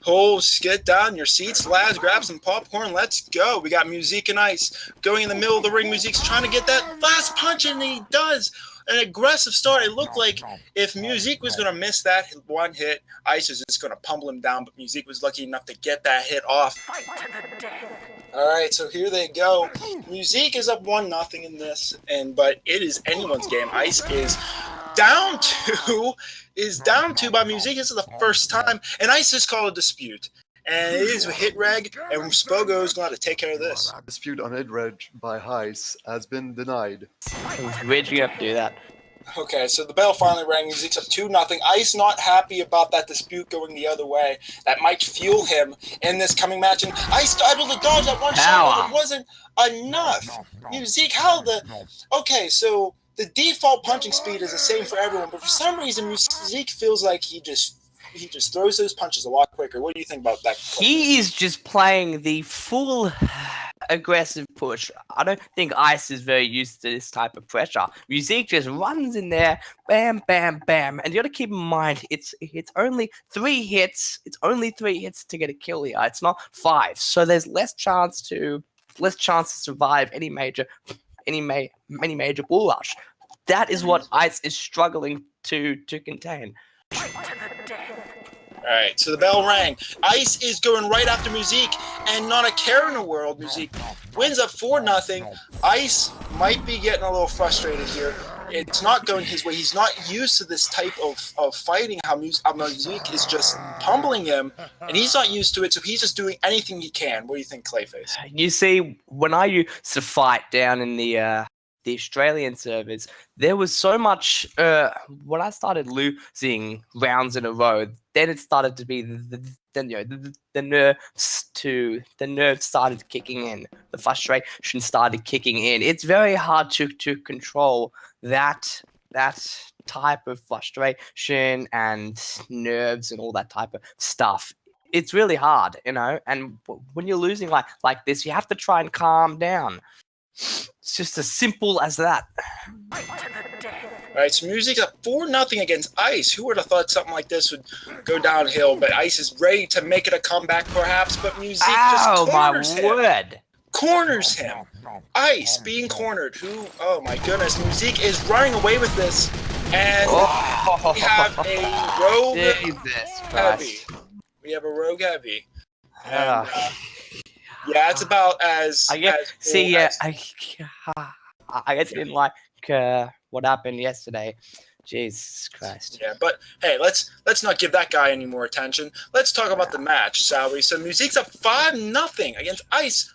Holes, get down in your seats, lads, grab some popcorn, let's go. We got Musique and Ice going in the middle of the ring. Musique's trying to get that last punch, and he does. An aggressive start. It looked like if Musique was going to miss that one hit, Ice was just going to pummel him down, but Musique was lucky enough to get that hit off. All right, so here they go. Musique is up 1-0 in this, but it is anyone's game. Ice is down two by Musique. This is the first time, and Ice just called a dispute. And it is a hit reg, and Spogo is going to have to take care of this. Dispute on hit reg by Heis has been denied. Where'd you have to do that? Okay, so the bell finally rang. Musique's up 2-0. Ice not happy about that dispute going the other way. That might fuel him in this coming match. And Ice able to dodge that one shot, but it wasn't enough. Musique, okay, so the default punching speed is the same for everyone, but for some reason, Musique feels like he just throws those punches a lot quicker. What do you think about that? He is just playing the full aggressive push. I don't think Ice is very used to this type of pressure. Musique just runs in there, bam, bam, bam. And you got to keep in mind, it's only 3 hits. It's only 3 hits to get a kill here. It's not 5, so there's less chance to survive any major bull rush. That is what Ice is struggling to contain. All right, so the bell rang. Ice is going right after Musique, and not a care in the world. Musique wins up 4-0. Ice might be getting a little frustrated here. It's not going his way. He's not used to this type of fighting, how Musique is just pummeling him, and he's not used to it, so he's just doing anything he can. What do you think, Clayface? You see, when I used to fight down in the Australian servers, there was so much. When I started losing rounds in a row, then it started to be the nerves started kicking in. The frustration started kicking in. It's very hard to control that type of frustration and nerves and all that type of stuff. It's really hard, And when you're losing like this, you have to try and calm down. It's just as simple as that. All right, so Musique's up 4-0 against Ice. Who would have thought something like this would go downhill? But Ice is ready to make it a comeback, perhaps. But Musique just corners him. Corners him. Ice being cornered. Oh my goodness. Musique is running away with this. And we have a rogue heavy. We have a rogue heavy. And, yeah, it's about as. I guess I didn't like what happened yesterday. Jesus Christ. Yeah, but hey, let's not give that guy any more attention. Let's talk about the match, shall we? So Musique's up 5-0 against Ice.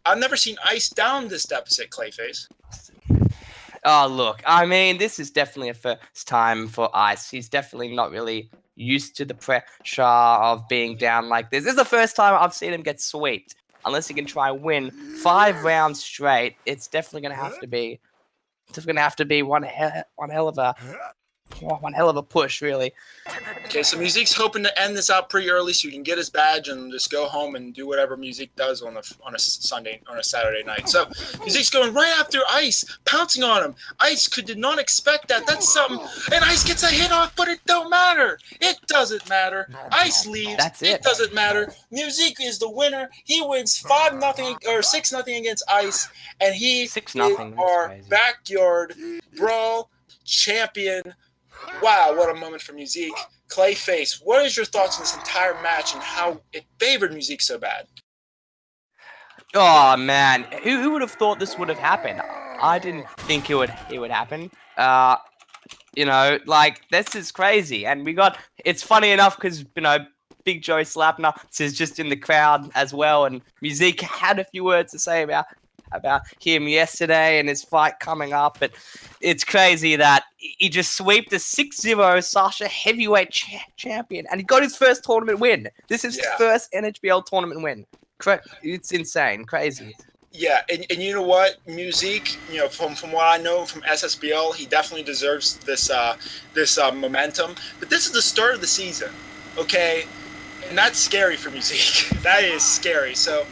I've never seen Ice down this deficit, Clayface. Oh, look, I mean, this is definitely a first time for Ice. He's definitely not really used to the pressure of being down like this. This is the first time I've seen him get swept. Unless he can try and win 5 rounds straight, it's definitely going to have to be. It's going to have to be one hell of a one hell of a push, really. Okay, so Musique's hoping to end this out pretty early so he can get his badge and just go home and do whatever Musique does on a Saturday night. So Musique's going right after Ice, pouncing on him. Ice did not expect that. That's something. And Ice gets a hit off, but it don't matter. It doesn't matter. Ice leaves. That's it. It doesn't matter. Musique is the winner. He wins 5-0 or 6-0 against Ice, and he is 6-0. our backyard Brawl champion. Wow, what a moment for Musique. Clayface, what is your thoughts on this entire match and how it favored Musique so bad? Oh man, who would have thought this would have happened? I didn't think it would happen. You know, like, this is crazy. And it's funny enough because, you know, Big Joe Slapner is just in the crowd as well, and Musique had a few words to say about him yesterday and his fight coming up, but it's crazy that he just swept a 6-0 Sasha heavyweight champion, and he got his first tournament win. This is his first NHBL tournament win. It's insane, crazy. Yeah, and you know what, Musique, you know, from what I know from SSBL, he definitely deserves this momentum. But this is the start of the season, okay, and that's scary for Musique. That is scary. So